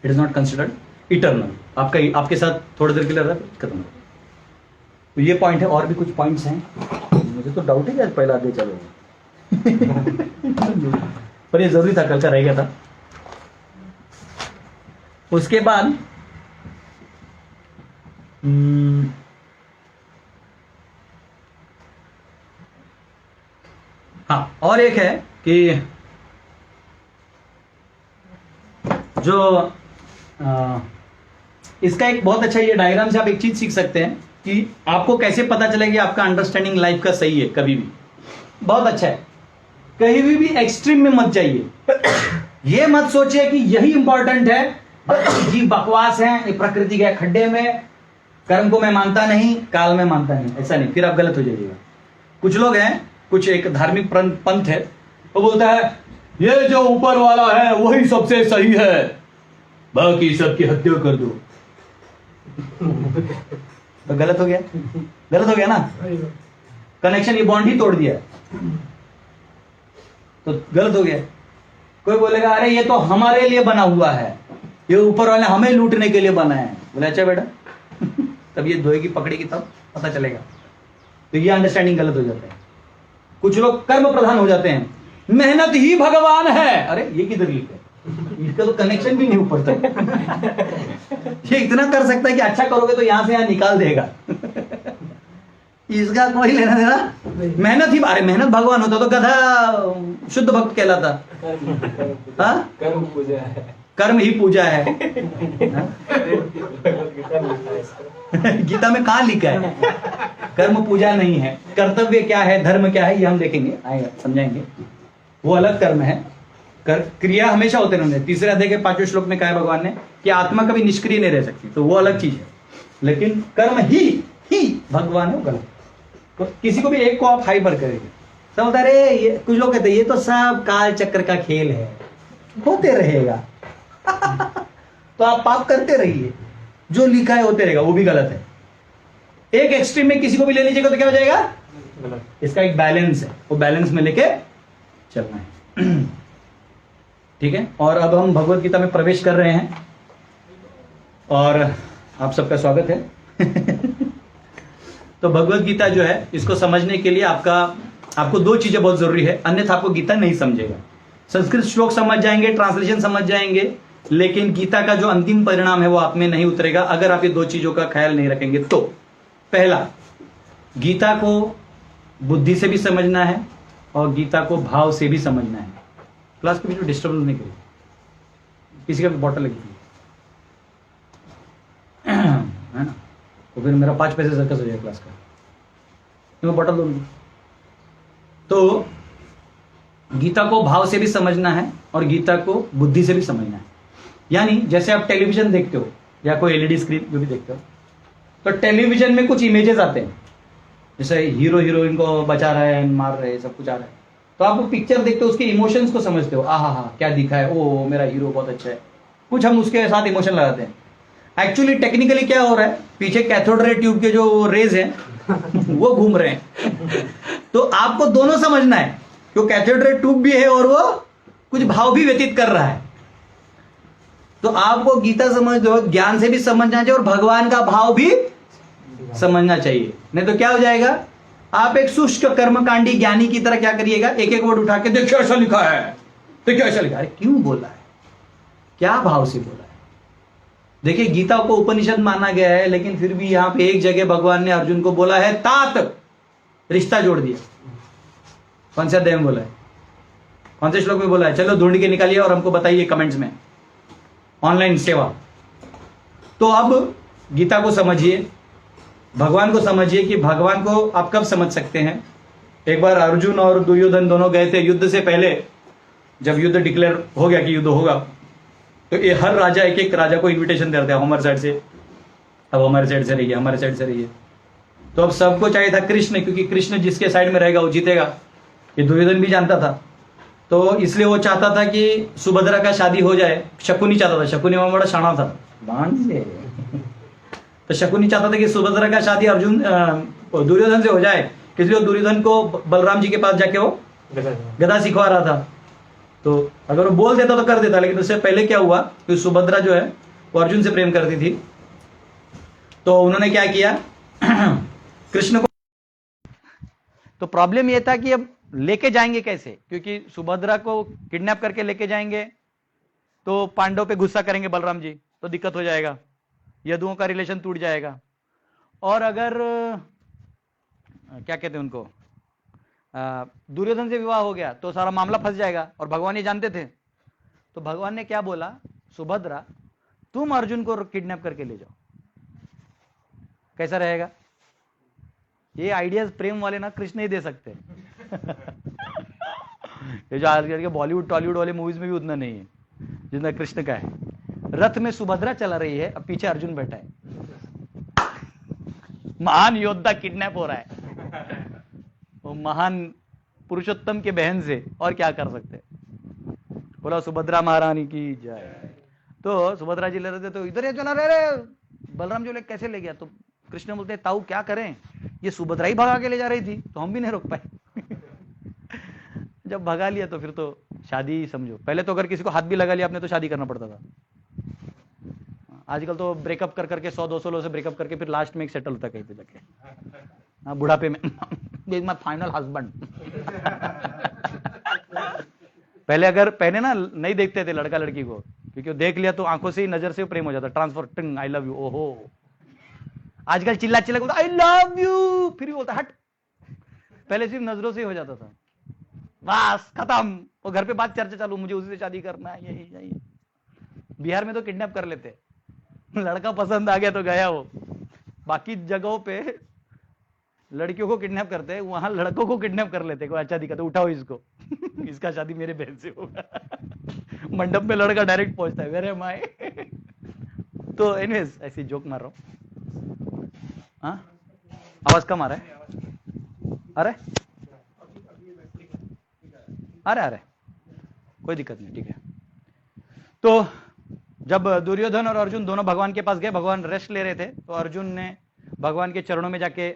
is not considered eternal. आपके साथ थोड़ी देर के लिए रहता है, खत्म। तो ये पॉइंट है, और भी कुछ पॉइंट्स हैं। मुझे तो डाउट है कि आज पहला आगे चलोगे। पर ये जरूरी था, कल का रह गया था। उसके बाद हाँ, और एक है कि जो इसका एक बहुत अच्छा, ये डायग्राम से आप एक चीज सीख सकते हैं कि आपको कैसे पता चलेगा कि आपका अंडरस्टैंडिंग लाइफ का सही है। कभी भी बहुत अच्छा है, कहीं भी एक्सट्रीम में मत जाइए। ये मत सोचिए कि यही इंपॉर्टेंट है, जी बकवास है, ये प्रकृति के खड्डे में, कर्म को मैं मानता नहीं, काल में मानता नहीं, ऐसा नहीं, फिर आप गलत हो जाइएगा। कुछ लोग हैं, कुछ एक धार्मिक पंथ है, वो बोलता है ये जो ऊपर वाला है वही सबसे सही है, बाकी सबकी हत्या कर दो। तो गलत हो गया, गलत हो गया ना, कनेक्शन, ये बॉन्ड ही तोड़ दिया, तो गलत हो गया। कोई बोलेगा अरे ये तो हमारे लिए बना हुआ है, ये ऊपर वाले हमें लूटने के लिए बना है। बोले अच्छा बेटा, तब ये धोएगी पकड़ेगी तब पता चलेगा। तो ये अंडरस्टैंडिंग गलत हो जाता है। कुछ लोग कर्म प्रधान हो जाते हैं, मेहनत ही भगवान है। अरे ये किधर लिखा है, इसका तो कनेक्शन भी नहीं ऊपर तक। ये इतना कर सकता है कि अच्छा करोगे तो यहां से यहां निकाल देगा। इसका कोई लेना देना, मेहनत ही, अरे मेहनत भगवान होता तो गधा शुद्ध भक्त कहलाता। हाँ, कर्म पूजा है, कर्म ही पूजा है। गीता में कहाँ लिखा है कर्म पूजा नहीं है। कर्तव्य क्या है, धर्म क्या है, ये हम देखेंगे, आएगा समझाएंगे। वो अलग कर्म है, क्रिया हमेशा होते रहने। तीसरे अध्याय के 5वें श्लोक में कहा है भगवान ने कि आत्मा कभी निष्क्रिय नहीं रह सकती, तो वो अलग चीज है। लेकिन कर्म ही भगवान है, वो गलत। तो किसी को भी एक को आप हाइपर करेंगे, सब बोलता है ये, कुछ लोग कहते हैं ये तो सब काल चक्र का खेल है, होते रहेगा। तो आप पाप करते रहिए, जो लिखा है होते रहेगा, वो भी गलत है। एक एक्सट्रीम में किसी को भी ले लीजिएगा तो क्या हो जाएगा, इसका एक बैलेंस है, वो बैलेंस में लेके चलना है। ठीक है, और अब हम भगवत गीता में प्रवेश कर रहे हैं और आप सबका स्वागत है। तो भगवत गीता जो है, इसको समझने के लिए आपको दो चीजें बहुत जरूरी है, अन्यथा आपको गीता नहीं समझेगा। संस्कृत श्लोक समझ जाएंगे, ट्रांसलेशन समझ जाएंगे, लेकिन गीता का जो अंतिम परिणाम है वो आप में नहीं उतरेगा अगर आप ये दो चीजों का ख्याल नहीं रखेंगे। तो पहला, गीता को बुद्धि से भी समझना है और गीता को भाव से भी समझना है। क्लास के बीच में डिस्टर्ब नहीं करिए, किसी का भी बॉटल लगी है ना, तो फिर मेरा 5 पैसे सर्कस हो जाएगा क्लास का, तो मैं बॉटल दूंगी। तो गीता को भाव से भी समझना है और गीता को बुद्धि से भी समझना है। यानी जैसे आप टेलीविजन देखते हो या कोई एलईडी स्क्रीन जो भी देखते हो, तो टेलीविजन में कुछ इमेजेस आते हैं, जैसे हीरो हीरोइन को बचा रहा है, मार रहे हैं, सब कुछ आ रहा है, तो आप वो पिक्चर देखते हो, उसके इमोशंस को समझते हो, आहा हा क्या दिखा है, ओ मेरा हीरो बहुत अच्छा है, कुछ हम उसके साथ इमोशन लगाते हैं। एक्चुअली टेक्निकली क्या हो रहा है, पीछे कैथोड रे ट्यूब के जो रेज हैं वो घूम रहे हैं। तो आपको दोनों समझना है, क्यों कैथोड रे ट्यूब भी है और वो कुछ भाव भी व्यतीत कर रहा है। तो आपको गीता समझ दो, ज्ञान से भी समझना चाहिए और भगवान का भाव भी समझना चाहिए, नहीं तो क्या हो जाएगा, आप एक शुष्क कर्मकांडी ज्ञानी की तरह क्या करिएगा, एक एक वर्ड उठा के देखिए ऐसा लिखा है, देखिए ऐसा लिखा है। क्यों बोला है, क्या भाव से बोला है? देखिए गीता को उपनिषद माना गया है, लेकिन फिर भी यहां पे एक जगह भगवान ने अर्जुन को बोला है तात, रिश्ता जोड़ दिया। कौन से अध्याय में बोला है, कौन से श्लोक में बोला है? चलो ढूंढ के निकालिए और हमको बताइए कमेंट्स में, ऑनलाइन सेवा। तो अब गीता को समझिए, भगवान को समझिए कि भगवान को आप कब समझ सकते हैं। एक बार अर्जुन और दुर्योधन दोनों गए थे युद्ध से पहले, जब युद्ध डिक्लेयर हो गया कि युद्ध होगा, तो ये हर राजा एक एक राजा को इनविटेशन दे रहा था हमारे साइड से, अब हमारे साइड से रहिए, हमारे साइड से रहिए। तो अब सबको चाहिए था कृष्ण, क्योंकि कृष्ण जिसके साइड में रहेगा वो जीतेगा। ये दुर्योधन भी जानता था, तो इसलिए वो चाहता था कि सुभद्रा का शादी हो जाए। शकुनी चाहता था, शकुनी वहां बड़ा शाना था, तो शकुनी चाहता था कि सुभद्रा का शादी अर्जुन दुर्योधन से हो जाए, इसलिए दुर्योधन को बलराम जी के पास जाके वो गदा सिखवा रहा था। तो अगर वो बोल देता तो कर देता, लेकिन उससे पहले क्या हुआ कि सुभद्रा जो है वो अर्जुन से प्रेम करती थी, तो उन्होंने क्या किया कृष्ण को। तो प्रॉब्लम यह था कि अब लेके जाएंगे कैसे, क्योंकि सुभद्रा को किडनैप करके लेके जाएंगे तो पांडव पे गुस्सा करेंगे बलराम जी, तो दिक्कत हो जाएगा, यदुओं का रिलेशन टूट जाएगा। और अगर क्या कहते हैं उनको, दुर्योधन से विवाह हो गया तो सारा मामला फंस जाएगा, और भगवान ये जानते थे। तो भगवान ने क्या बोला, सुभद्रा तुम अर्जुन को किडनैप करके ले जाओ, कैसा रहेगा? ये आइडियाज प्रेम वाले ना कृष्ण ही दे सकते हैं। ये जो आजकल के बॉलीवुड टॉलीवुड वाले मूवीज में भी उतना नहीं है जितना कृष्ण का है। रथ में सुभद्रा चला रही है, अब पीछे अर्जुन बैठा है, महान योद्धा किडनैप हो रहा है, वो महान पुरुषोत्तम के बहन से, और क्या कर सकते हैं? बोला सुभद्रा महारानी की जय। तो सुभद्रा जी ले रहे थे, तो इधर ये चला रहे, बलराम जी कैसे ले गया? तो कृष्ण बोलते ताऊ क्या करें, ये सुभद्रा ही भगा के ले जा रही थी, तो हम भी नहीं रोक पाए। जब भगा लिया तो फिर तो शादी ही समझो। पहले तो अगर किसी को हाथ भी लगा लिया आपने तो शादी करना पड़ता था। आजकल तो ब्रेकअप कर करके 100-200 लोगों से ब्रेकअप करके फिर लास्ट में एक सेटल होता है कहीं पे जाके, हाँ बुढ़ापे में, माय फाइनल हस्बैंड। पहले ना नहीं देखते थे लड़का लड़की को, क्योंकि वो देख लिया तो आंखों से ही, नजर से प्रेम हो जाता, ट्रांसफर, टिंग आई लव यू। ओहो, आजकल चिल्ला चिल्ला बोलता आई लव यू, फिर भी बोलता हट। पहले सिर्फ नजरों से ही हो जाता था, बस खत्म। वो घर पे बात चर्चा चालू, मुझे उसी से शादी करना है, यही। बिहार में तो किडनैप कर लेते, लड़का पसंद आ गया तो गया वो। बाकी जगहों पे लड़कियों को किडनैप करते हैं, वहां लड़कों को किडनैप कर लेते। कोई अच्छा दिखा तो उठाओ इसको, इसका शादी मेरे बहन से होगा। मंडप में लड़का डायरेक्ट पहुंचता है, वेरे माय। तो एनीवेज ऐसी जोक मार रहा हूं। हाँ आवाज कम आ रहा है, अरे कोई दिक्कत नहीं, ठीक है। तो जब दुर्योधन और अर्जुन दोनों भगवान के पास गए, भगवान रेस्ट ले रहे थे, तो अर्जुन ने भगवान के चरणों में जाके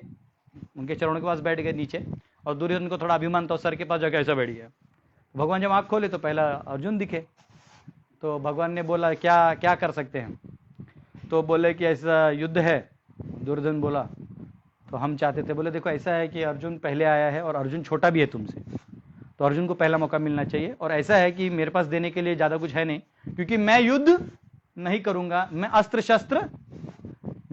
उनके चरणों के पास बैठ गए नीचे, और दुर्योधन को थोड़ा अभिमान था, सर के पास जाके ऐसा बैठ गया। भगवान जब आंख खोले तो पहला अर्जुन दिखे, तो भगवान ने बोला क्या क्या कर सकते हैं? तो बोले कि ऐसा युद्ध है। दुर्योधन बोला तो हम चाहते थे, बोले देखो ऐसा है कि अर्जुन पहले आया है और अर्जुन छोटा भी है तुमसे, तो अर्जुन को पहला मौका मिलना चाहिए। और ऐसा है कि मेरे पास देने के लिए ज्यादा कुछ है नहीं, क्योंकि मैं युद्ध नहीं करूंगा, मैं अस्त्र शस्त्र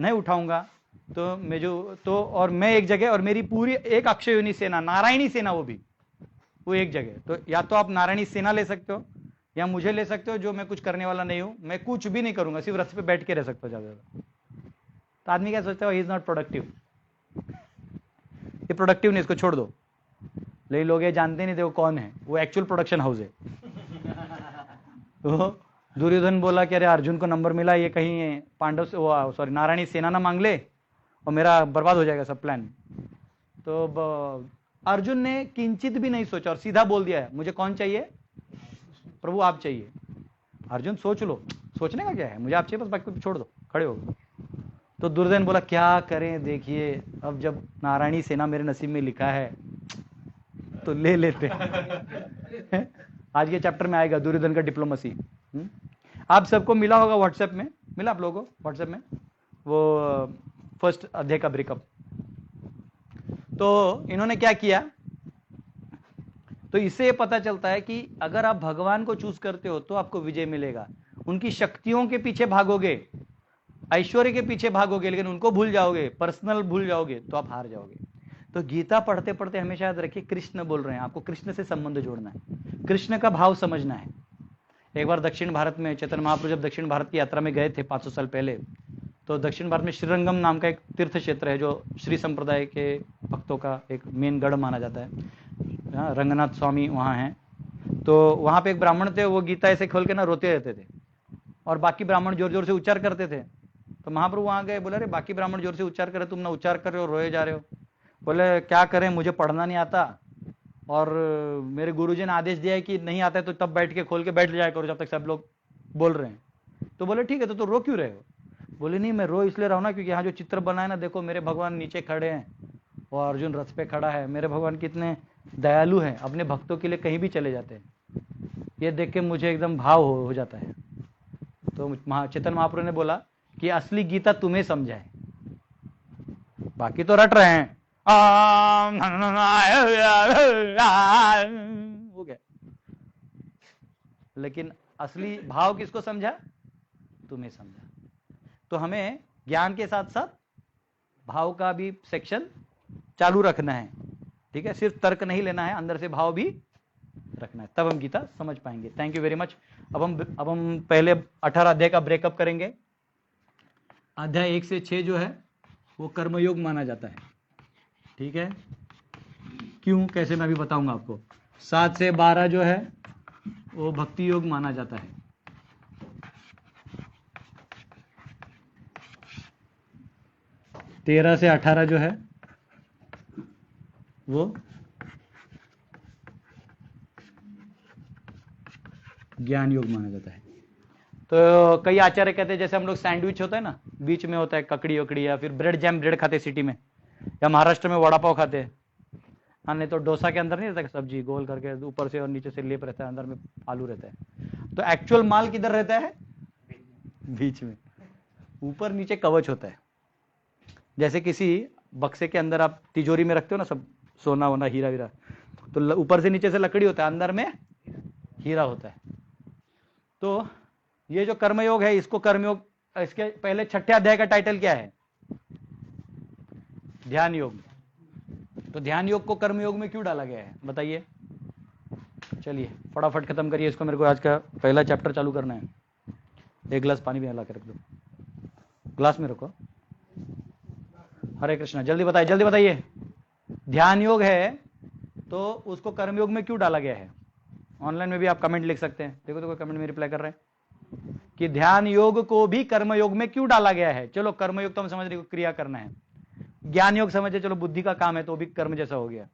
नहीं उठाऊंगा, तो मैं जो तो और मैं एक जगह, और मेरी पूरी एक अक्षयोनी सेना, नारायणी सेना, वो एक जगह। तो या तो आप नारायणी सेना ले सकते हो या मुझे ले सकते हो, जो मैं कुछ करने वाला नहीं हूं, मैं कुछ भी नहीं करूंगा, सिर्फ रथ पे बैठ के रह सकता हूं ज्यादा। तो आदमी क्या सोचता है, ही इज नॉट प्रोडक्टिव, ये प्रोडक्टिव नहीं, इसको छोड़ दो। लेकिन लोग ये जानते नहीं थे वो कौन है, वो एक्चुअल प्रोडक्शन हाउस है। तो दुर्योधन बोला कि अरे अर्जुन को नंबर मिला, ये कहीं पांडव से, सॉरी नारायणी सेना ना मांग ले और मेरा बर्बाद हो जाएगा सब प्लान। तो अर्जुन ने किंचित भी नहीं सोचा और सीधा बोल दिया है, मुझे कौन चाहिए? प्रभु आप चाहिए। अर्जुन सोच लो, सोचने का क्या है, मुझे आप चाहिए, बस बाकी छोड़ दो, खड़े हो। तो दुर्योधन बोला क्या करें, देखिए अब जब नारायणी सेना मेरे नसीब में लिखा है तो ले लेते। आज के चैप्टर में आएगा दुर्योधन का डिप्लोमेसी। आप सबको मिला होगा व्हाट्सएप में, मिला आप लोगों को व्हाट्सएप में वो फर्स्ट अध्याय का ब्रेकअप? तो इन्होंने क्या किया, तो इससे पता चलता है कि अगर आप भगवान को चूज करते हो तो आपको विजय मिलेगा। उनकी शक्तियों के पीछे भागोगे, ऐश्वर्य के पीछे भागोगे, लेकिन उनको भूल जाओगे, पर्सनल भूल जाओगे, तो आप हार जाओगे। तो गीता पढ़ते पढ़ते हमेशा याद रखिए, कृष्ण बोल रहे हैं, आपको कृष्ण से संबंध जोड़ना है, कृष्ण का भाव समझना है। एक बार दक्षिण भारत में चैतन्य महाप्रभु जब दक्षिण भारत की यात्रा में गए थे 500 साल पहले, तो दक्षिण भारत में श्रीरंगम नाम का एक तीर्थ क्षेत्र है जो श्री संप्रदाय के भक्तों का एक मेन गढ़ माना जाता है। रंगनाथ स्वामी वहाँ हैं। तो वहाँ पे एक ब्राह्मण थे, वो गीता ऐसे खोल के ना रोते रहते थे, और बाकी ब्राह्मण जोर जोर से उच्चार करते थे। तो महाप्रभु वहाँ गए, बोले अरे बाकी ब्राह्मण जोर से उच्चार कर रहे, तुम ना उच्चार कर रहे हो, रोए जा रहे हो। बोले क्या करें, मुझे पढ़ना नहीं आता, और मेरे गुरुजी ने आदेश दिया है कि नहीं आता है तो तब बैठ के खोल के बैठ जाया करो जब तक सब लोग बोल रहे हैं। तो बोले ठीक है, तो रो क्यों रहे हो? बोले नहीं, मैं रो इसलिए रहा हूं ना क्योंकि यहाँ जो चित्र बना है ना, देखो मेरे भगवान नीचे खड़े हैं और अर्जुन रथ पे खड़ा है, मेरे भगवान कितने दयालु हैं, अपने भक्तों के लिए कहीं भी चले जाते हैं। ये देख के मुझे एकदम भाव हो जाता है। तो चैतन्य महाप्रभु ने बोला कि असली गीता तुम्हें समझा है, बाकी तो रट रहे हैं हो गया, लेकिन असली भाव किसको समझा? तुम्हें समझा। तो हमें ज्ञान के साथ साथ भाव का भी सेक्शन चालू रखना है, ठीक है? सिर्फ तर्क नहीं लेना है, अंदर से भाव भी रखना है, तब हम गीता समझ पाएंगे। Thank you very much. अब हम पहले 18 अध्याय का ब्रेकअप करेंगे। अध्याय 1 से 6 जो है वो कर्मयोग माना जाता है, ठीक है? क्यों, कैसे, मैं भी बताऊंगा आपको। 7 से 12 जो है वो भक्ति योग माना जाता है। 13 से 18 जो है वो ज्ञान योग माना जाता है। तो कई आचार्य कहते हैं जैसे हम लोग सैंडविच होता है ना, बीच में होता है ककड़ी वकड़ी, या फिर ब्रेड जैम ब्रेड खाते सिटी में, या महाराष्ट्र में वड़ा पाव खाते हैं, हाँ, नहीं तो डोसा के अंदर नहीं रहता सब्जी गोल करके ऊपर से और नीचे से लेप रहता है, अंदर में आलू रहता है। तो एक्चुअल माल किधर रहता है? बीच में, ऊपर नीचे कवच होता है। जैसे किसी बक्से के अंदर आप तिजोरी में रखते हो ना सब सोना वोना हीरा वीरा, तो ऊपर से नीचे से लकड़ी होता है, अंदर में हीरा होता है। तो ये जो कर्मयोग है, इसको कर्मयोग, इसके पहले 6ठे अध्याय का टाइटल क्या है? ध्यान योग। तो ध्यान योग को कर्मयोग में क्यों डाला गया है बताइए? चलिए फटाफट खत्म करिए इसको, मेरे को आज का पहला चैप्टर चालू करना है। एक गिलास पानी भी ला के रख दो, ग्लास में रखो। हरे कृष्णा, जल्दी बताइए, जल्दी बताइए। ध्यान योग है तो उसको कर्मयोग में क्यों डाला गया है? ऑनलाइन में भी आप कमेंट लिख सकते हैं, देखो तो कोई कमेंट में रिप्लाई कर रहे हैं कि ध्यान योग को भी कर्मयोग में क्यों डाला गया है। चलो कर्मयोग तो हम समझ रहे, क्रिया करना है। ज्ञान योग समझे, चलो बुद्धि का काम है तो भी कर्म जैसा हो गया।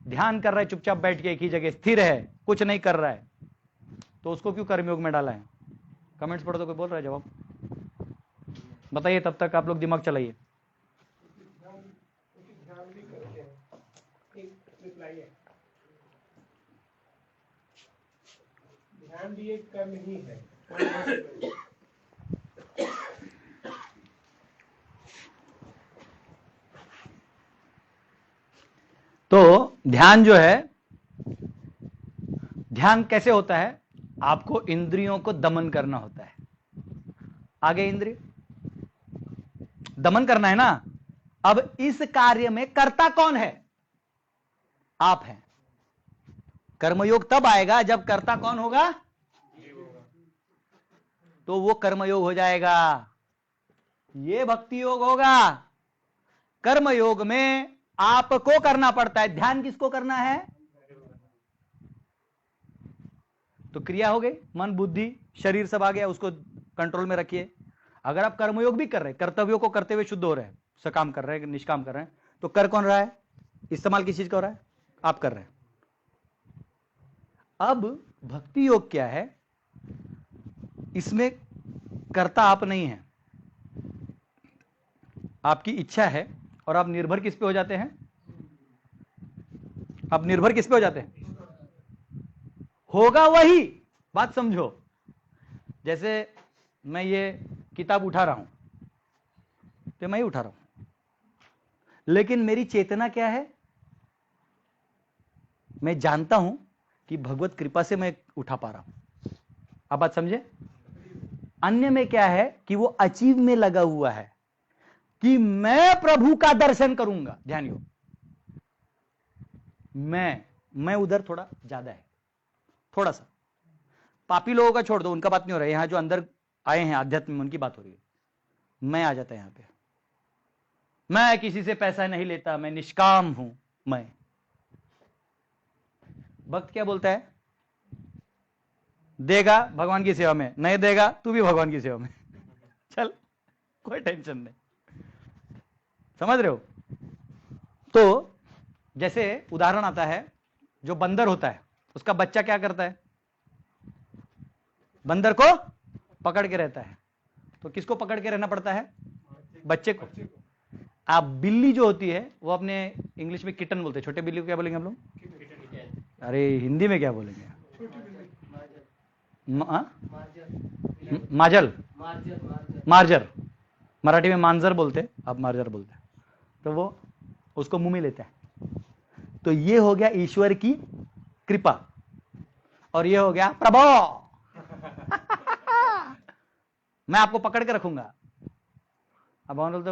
ध्यान कर रहा है चुपचाप बैठ के एक ही जगह स्थिर है, कुछ नहीं कर रहा है, तो उसको क्यों कर्मयोग में डाला है? कमेंट्स पढ़ो तो कोई बोल रहा है, जवाब बताइए, तब तक आप लोग दिमाग चलाइए। ध्यान भी एक कर्म ही है। तो ध्यान जो है, ध्यान कैसे होता है? आपको इंद्रियों को दमन करना होता है। आगे इंद्रिय दमन करना है ना। अब इस कार्य में कर्ता कौन है? आप हैं। कर्मयोग तब आएगा जब कर्ता कौन होगा? तो वो कर्मयोग हो जाएगा, ये भक्ति योग होगा। कर्मयोग में आपको करना पड़ता है। ध्यान किसको करना है? तो क्रिया हो गई, मन बुद्धि शरीर सब आ गया, उसको कंट्रोल में रखिए। अगर आप कर्मयोग भी कर रहे हैं, कर्तव्यों को करते हुए शुद्ध हो रहे हैं, सकाम कर रहे हैं, निष्काम कर रहे हैं, तो कर कौन रहा है? इस्तेमाल किस चीज का हो रहा है? आप कर रहे हैं। अब भक्ति योग क्या है? इसमें कर्ता आप नहीं है, आपकी इच्छा है, और आप निर्भर किस पे हो जाते हैं? आप निर्भर किस पे हो जाते हैं? होगा वही। बात समझो, जैसे मैं ये किताब उठा रहा हूं तो मैं ही उठा रहा हूं, लेकिन मेरी चेतना क्या है? मैं जानता हूं कि भगवत कृपा से मैं उठा पा रहा हूं। आप बात समझे? अन्य में क्या है कि वो अचीव में लगा हुआ है कि मैं प्रभु का दर्शन करूंगा। ध्यान दो, मैं उधर थोड़ा ज्यादा है, थोड़ा सा। पापी लोगों का छोड़ दो, उनका बात नहीं हो रहा है, यहां जो अंदर आए हैं आध्यात्म में उनकी बात हो रही है। मैं आ जाता है यहां पे, मैं किसी से पैसा नहीं लेता, मैं निष्काम हूं। मैं भक्त क्या बोलता है? देगा भगवान की सेवा में, नहीं देगा तू भी भगवान की सेवा में। चल, कोई टेंशन नहीं। समझ रहे हो? तो जैसे उदाहरण आता है, जो बंदर होता है उसका बच्चा क्या करता है? बंदर को पकड़ के रहता है। तो किसको पकड़ के रहना पड़ता है? बच्चे को। आप बिल्ली जो होती है वो अपने इंग्लिश में किटन बोलते हैं, छोटे बिल्ली को क्या बोलेंगे हम लोग? अरे हिंदी में क्या बोलेंगे? माजल, मार्जर। मराठी में मांजर बोलते, आप मार्जर बोलते। तो वो उसको मुंह में लेता है। तो ये हो गया ईश्वर की कृपा, और ये हो गया प्रभु। मैं आपको पकड़ के रखूंगा। अब भगवान बोलते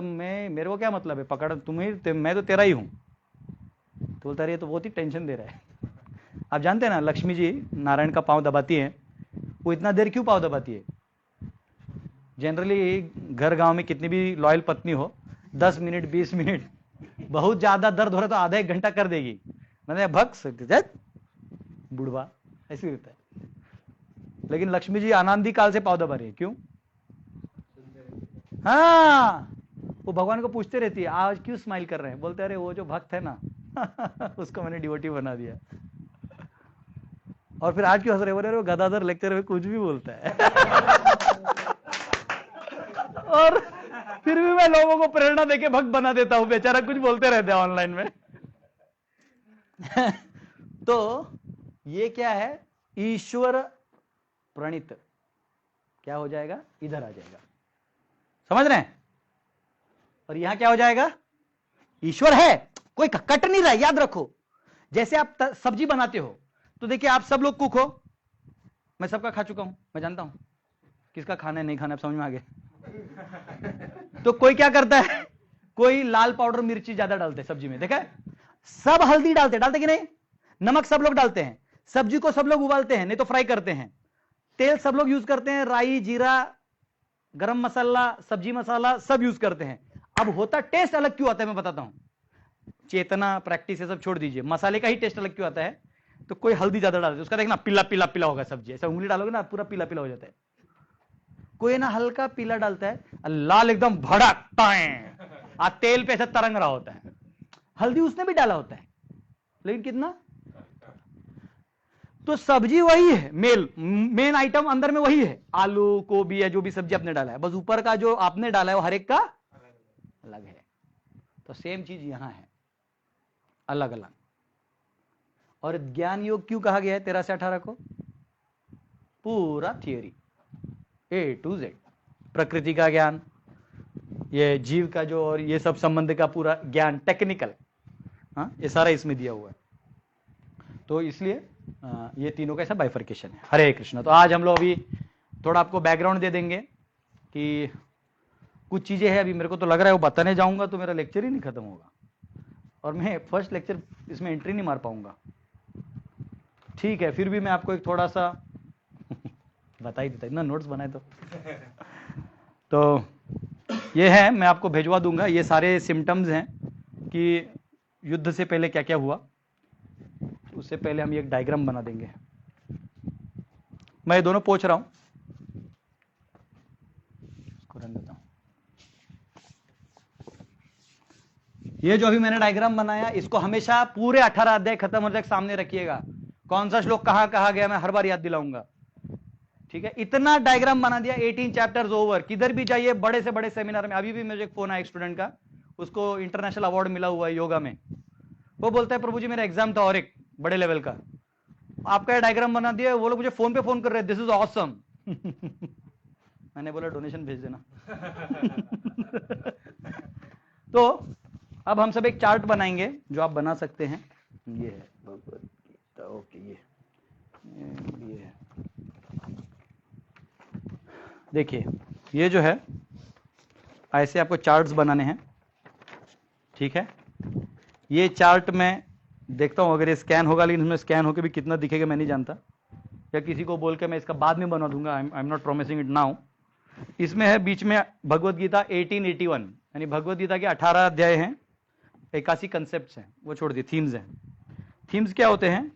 मेरे को क्या मतलब है पकड़, तुम्हें मैं तो तेरा ही हूं। तो बोलता रही तो बहुत ही टेंशन दे रहा है। आप जानते हैं ना, लक्ष्मी जी नारायण का पांव दबाती है, वो इतना देर क्यों पांव दबाती है? जनरली घर गांव में कितनी भी लॉयल पत्नी हो, 10 मिनट 20 मिनट, बहुत ज्यादा दर्द हो रहा तो आधा 1 घंटा कर देगी। मैंने भक्त बुढ़वा ऐसे होता है। लेकिन लक्ष्मी जी आनंदी काल से पांव दबा रही है, क्यों? हाँ, वो भगवान को पूछते रहती है आज क्यों स्माइल कर रहे हैं? बोलते अरे वो जो भक्त है ना उसको मैंने डिवोटी बना दिया। और फिर आज क्यों हंस रहे? बोले वो गदाधर लेक्चर में कुछ भी बोलता है। और फिर भी मैं लोगों को प्रेरणा देके भक्त बना देता हूं, बेचारा कुछ बोलते रहते हैं ऑनलाइन में। तो ये क्या है? ईश्वर प्रणीत क्या हो जाएगा? इधर आ जाएगा। समझ रहे हैं? और यहां क्या हो जाएगा? ईश्वर है, कोई कट नहीं रहा। याद रखो, जैसे आप सब्जी बनाते हो तो देखिए आप सब लोग कुक हो, मैं सबका खा चुका हूं, मैं जानता हूं किसका खाना है नहीं खाना, समझ में आ गया। तो कोई क्या करता है? कोई लाल पाउडर मिर्ची ज्यादा डालते हैं सब्जी में, देखा है? सब हल्दी डालते कि नहीं? नमक सब लोग डालते हैं, सब्जी को सब लोग उबालते हैं नहीं तो फ्राई करते हैं, तेल सब लोग यूज करते हैं, राई जीरा गरम मसाला सब्जी मसाला सब यूज करते हैं। अब होता टेस्ट अलग क्यों आता है मैं बताता हूं। चेतना प्रैक्टिस ये सब छोड़ दीजिए, मसाले का ही टेस्ट अलग क्यों आता है? तो कोई हल्दी ज्यादा डालते है, उसका देखना पीला पीला पीला होगा सब्जी, ऐसा उंगली डालोगे ना पूरा पीला पीला हो जाता है। कोई ना हल्का पीला डालता है, लाल एकदम भड़कता है, तेल पे ऐसा तरंग रहा होता है। हल्दी उसने भी डाला होता है, लेकिन कितना? तो सब्जी वही है, मेन आइटम अंदर में वही है, आलू गोभी या जो भी सब्जी आपने डाला है, बस ऊपर का जो आपने डाला है वो हर एक का अलग है। तो सेम चीज यहां है, अलग अलग। और ज्ञान योग क्यों कहा गया है 13 से 18 को? पूरा थियरी A to Z, प्रकृति का ज्ञान, ये जीव का जो और ये सब संबंध का पूरा ज्ञान टेक्निकल, हाँ ये सारा इसमें दिया हुआ है। तो इसलिए ये तीनों का ऐसा बाइफर्केशन है। हरे कृष्णा। तो आज हम लोग अभी थोड़ा आपको बैकग्राउंड दे देंगे कि कुछ चीजें हैं, अभी मेरे को तो लग रहा है वो बताने जाऊंगा तो मेरा लेक्चर ही नहीं खत्म होगा और मैं फर्स्ट लेक्चर इसमें एंट्री नहीं मार पाऊंगा। ठीक है, फिर भी मैं आपको एक थोड़ा सा बता ही देता, इतना नोट्स बनाए तो ये है, मैं आपको भेजवा दूंगा। ये सारे सिम्टम्स हैं कि युद्ध से पहले क्या क्या हुआ। उससे पहले हम एक डायग्राम बना देंगे। मैं ये दोनों पूछ रहा हूं, इसको रन देता हूं। ये जो अभी मैंने डायग्राम बनाया, इसको हमेशा पूरे 18 अध्याय खत्म होने तक सामने रखिएगा। कौन सा श्लोक कहां कहा गया मैं हर बार याद दिलाऊंगा। ठीक है, इतना डायग्राम बना दिया, 18 चैप्टर्स ओवर। किधर भी जाइए बड़े से बड़े सेमिनार में, अभी भी मुझे एक फोन आया एक स्टूडेंट का, उसको इंटरनेशनल अवार्ड मिला हुआ है योगा में। वो बोलता है प्रभु जी मेरा एग्जाम था और एक बड़े लेवल का, आपका डायग्राम बना दिया, वो लोग मुझे फोन पे फोन कर रहे हैं, दिस इज ऑसम। मैंने बोला डोनेशन भेज देना। तो अब हम सब एक चार्ट बनाएंगे जो आप बना सकते हैं। ये है भगवत गीता। देखिए ये जो है ऐसे आपको चार्ट्स बनाने हैं, ठीक है। ये चार्ट में देखता हूं अगर ये स्कैन होगा, लेकिन इसमें स्कैन होकर भी कितना दिखेगा मैं नहीं जानता, या किसी को बोल के मैं इसका बाद में बना दूंगा। I am not promising it now. इसमें है बीच में भगवत गीता 1881, यानी भगवत गीता के 18 अध्याय हैं, 81 कंसेप्ट हैं, वो छोड़ दिए, थीम्स हैं। थीम्स क्या होते हैं?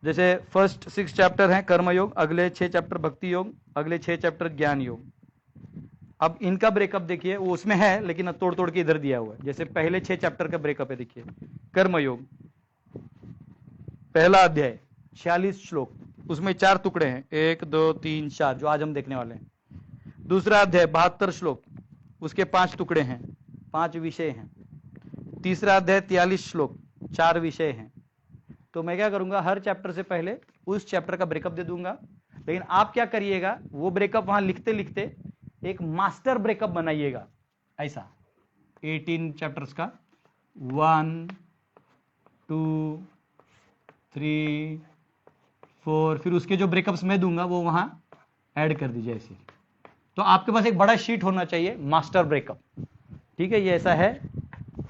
जैसे फर्स्ट 6 चैप्टर हैं कर्म योग, अगले 6 चैप्टर भक्ति योग, अगले 6 चैप्टर ज्ञान योग। अब इनका ब्रेकअप देखिए, वो उसमें है लेकिन तोड़ तोड़ के इधर दिया हुआ है। जैसे पहले 6 चैप्टर का ब्रेकअप है, देखिए कर्म योग, पहला अध्याय 46 श्लोक, उसमें 4 टुकड़े हैं, 1 2 3 4, जो आज हम देखने वाले हैं। दूसरा अध्याय 72 श्लोक, उसके 5 टुकड़े हैं, 5 विषय हैं। तीसरा अध्याय 43 श्लोक, 4 विषय हैं। तो मैं क्या करूंगा, हर चैप्टर से पहले उस चैप्टर का ब्रेकअप दे दूंगा, लेकिन आप क्या करिएगा, वो ब्रेकअप वहां लिखते लिखते एक मास्टर ब्रेकअप बनाइएगा, ऐसा 18 चैप्टर्स का, 1 2 3 4, फिर उसके जो ब्रेकअप्स मैं दूंगा वो वहां ऐड कर दीजिए ऐसे। तो आपके पास एक बड़ा शीट होना चाहिए, मास्टर ब्रेकअप, ठीक है। ये ऐसा है,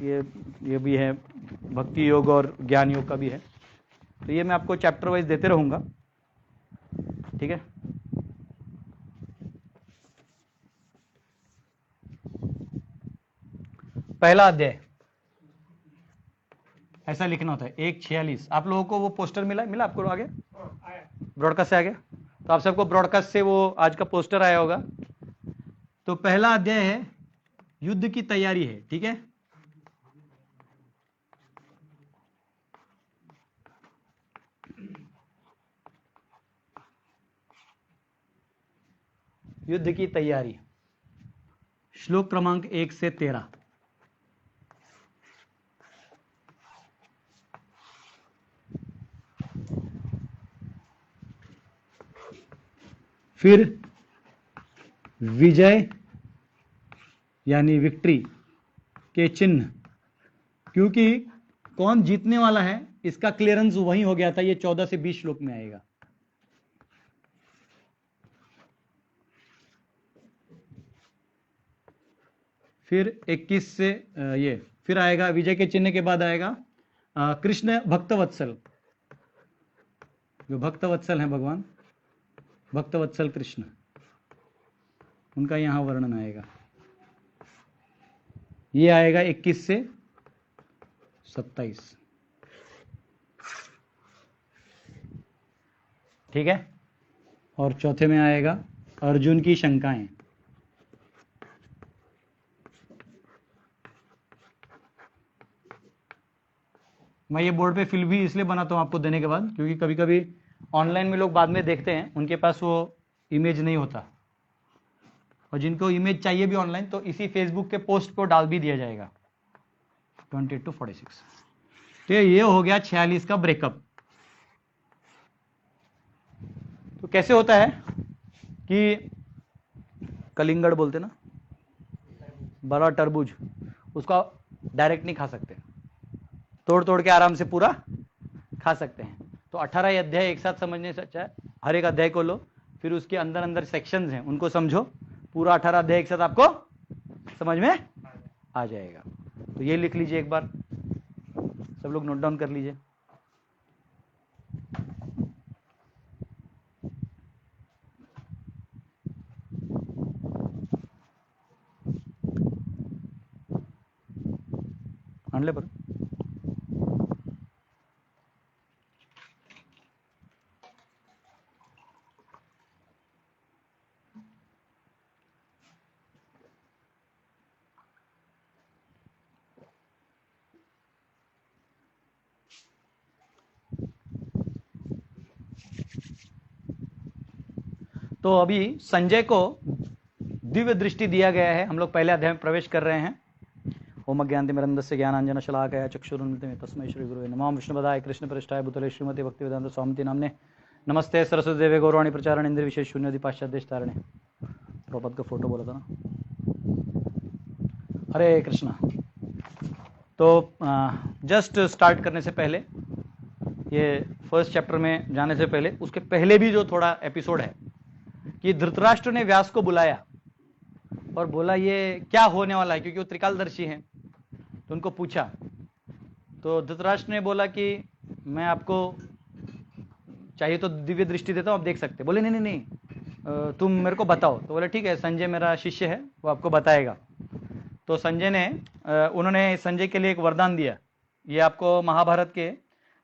ये भी है, भक्ति योग और ज्ञान योग का भी है। तो ये मैं आपको चैप्टर वाइज देते रहूंगा, ठीक है। पहला अध्याय ऐसा लिखना होता है, 1:46। आप लोगों को वो पोस्टर मिला आपको आगे, ब्रॉडकास्ट से आगे? तो आप सबको ब्रॉडकास्ट से वो आज का पोस्टर आया होगा। तो पहला अध्याय है युद्ध की तैयारी है, ठीक है। युद्ध की तैयारी, श्लोक क्रमांक 1 से 13। फिर विजय यानी विक्ट्री के चिन्ह, क्योंकि कौन जीतने वाला है इसका क्लियरेंस वहीं हो गया था, ये 14 से 20 श्लोक में आएगा। फिर 21 से ये फिर आएगा, विजय के चिन्ह के बाद आएगा कृष्ण भक्तवत्सल, जो भक्तवत्सल हैं भगवान, भक्तवत्सल कृष्ण, उनका यहां वर्णन आएगा। ये आएगा 21 से 27, ठीक है। और चौथे में आएगा अर्जुन की शंकाएं। मैं ये बोर्ड पे फिल भी इसलिए बनाता हूं आपको देने के बाद, क्योंकि कभी कभी ऑनलाइन में लोग बाद में देखते हैं, उनके पास वो इमेज नहीं होता, और जिनको इमेज चाहिए भी ऑनलाइन, तो इसी फेसबुक के पोस्ट को डाल भी दिया जाएगा। 28 to 46। तो ये हो गया 46 का ब्रेकअप। तो कैसे होता है कि कलिंगड़ बोलते ना, बड़ा तरबूज, उसका डायरेक्ट नहीं खा सकते, तोड़ तोड़ के आराम से पूरा खा सकते हैं। तो 18 अध्याय एक साथ समझने से अच्छा है हर एक अध्याय को लो, फिर उसके अंदर अंदर सेक्शंस हैं उनको समझो, पूरा 18 अध्याय एक साथ आपको समझ में आ जाएगा। तो ये लिख लीजिए एक बार, सब लोग नोट डाउन कर लीजिए। आणले पर तो अभी संजय को दिव्य दृष्टि दिया गया है। हम लोग पहले अध्याय में प्रवेश कर रहे हैं। ओम ज्ञानतिमिरन्दस्य ज्ञानांजन शलाकया चक्षुरुन्मिलितं तस्मै श्री गुरुवे नमः। विष्णुपदाय कृष्णपृष्ठाय भूतले श्रीमती भक्तिवेदांत स्वामिति नाम्ने नमस्ते सरस्वती देवे गौरवाणी प्रचारण इंद्र विशेष शून्य पाश्चात्य तारणे। प्रपद का फोटो बोला था ना। हरे कृष्णा। तो जस्ट स्टार्ट करने से पहले, ये फर्स्ट चैप्टर में जाने से पहले, उसके पहले भी जो थोड़ा एपिसोड है, कि धृतराष्ट्र ने व्यास को बुलाया और बोला ये क्या होने वाला है, क्योंकि वो त्रिकालदर्शी हैं। तो उनको पूछा, तो धृतराष्ट्र ने बोला कि मैं आपको चाहिए तो दिव्य दृष्टि देता हूं, आप देख सकते। बोले नहीं नहीं नहीं, तुम मेरे को बताओ। तो बोले ठीक है, संजय मेरा शिष्य है, वो आपको बताएगा। तो संजय ने उन्होंने संजय के लिए एक वरदान दिया। ये आपको महाभारत के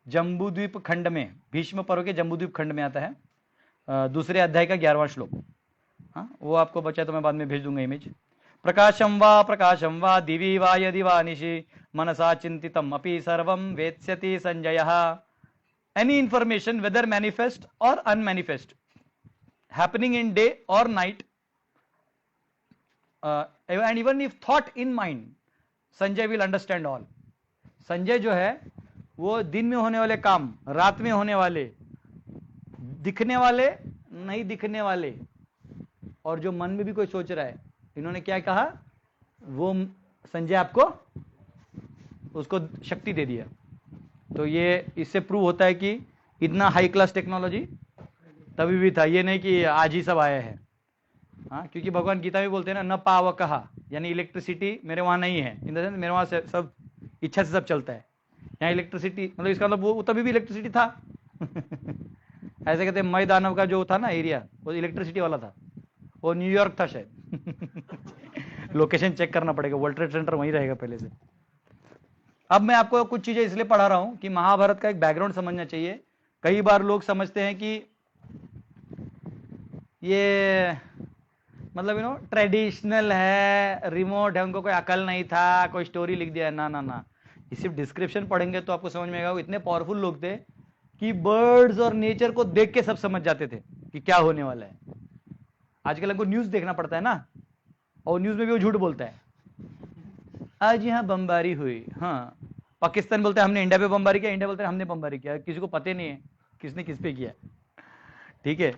जम्बूद्वीप खंड में, भीष्म पर्व के जम्बूद्वीप खंड में आता है, दूसरे अध्याय का 11वां श्लोक। हाँ, वो आपको बचा तो मैं बाद में भेज दूंगा इमेज। प्रकाशम वा दिवी वा यदि वा निशि मनसा चिंतितम अपि सर्वम वेत्स्यति संजयः। एनी इंफॉर्मेशन वेदर मैनिफेस्ट और अनमैनिफेस्ट हैपनिंग इन डे और night and even if thought in mind, Sanjay will understand all. Sanjay जो है वो दिन में होने वाले काम, रात में होने वाले, दिखने वाले नहीं दिखने वाले, और जो मन में भी कोई सोच रहा है, इन्होंने क्या कहा, वो संजय आपको उसको शक्ति दे दिया। तो ये इससे प्रूव होता है कि इतना हाई क्लास टेक्नोलॉजी तभी भी था, ये नहीं कि आज ही सब आया है। हाँ, क्योंकि भगवान गीता में बोलते हैं ना, न पाव कहा, यानी इलेक्ट्रिसिटी मेरे वहां नहीं है, इन द सेंस मेरे वहां से सब इच्छा से सब चलता है। यहाँ इलेक्ट्रिसिटी मतलब इसका मतलब वो तभी भी इलेक्ट्रिसिटी था। ऐसे कहते हैं मई दानव का जो था ना एरिया, वो इलेक्ट्रिसिटी वाला था, वो न्यूयॉर्क था शायद। लोकेशन चेक करना पड़ेगा, वर्ल्ड ट्रेड सेंटर वहीं रहेगा पहले से। अब मैं आपको कुछ चीजें इसलिए पढ़ा रहा हूं कि महाभारत का एक बैकग्राउंड समझना चाहिए। कई बार लोग समझते हैं कि ये मतलब ट्रेडिशनल है, रिमोट है, उनको कोई अकल नहीं था, कोई स्टोरी लिख दिया। ना ना ना, ये सिर्फ डिस्क्रिप्शन पढ़ेंगे तो आपको समझ में आएगा। वो इतने पावरफुल लोग थे कि बर्ड्स और नेचर को देख के सब समझ जाते थे कि क्या होने वाला है। आजकल हमको न्यूज देखना पड़ता है ना, और न्यूज में भी वो झूठ बोलता है। आज यहाँ बमबारी हुई, हाँ, पाकिस्तान बोलते हैं हमने इंडिया पे बमबारी किया, इंडिया बोलते हैं हमने बमबारी किया, किसी को पता नहीं है किसने किस पे किया। ठीक है,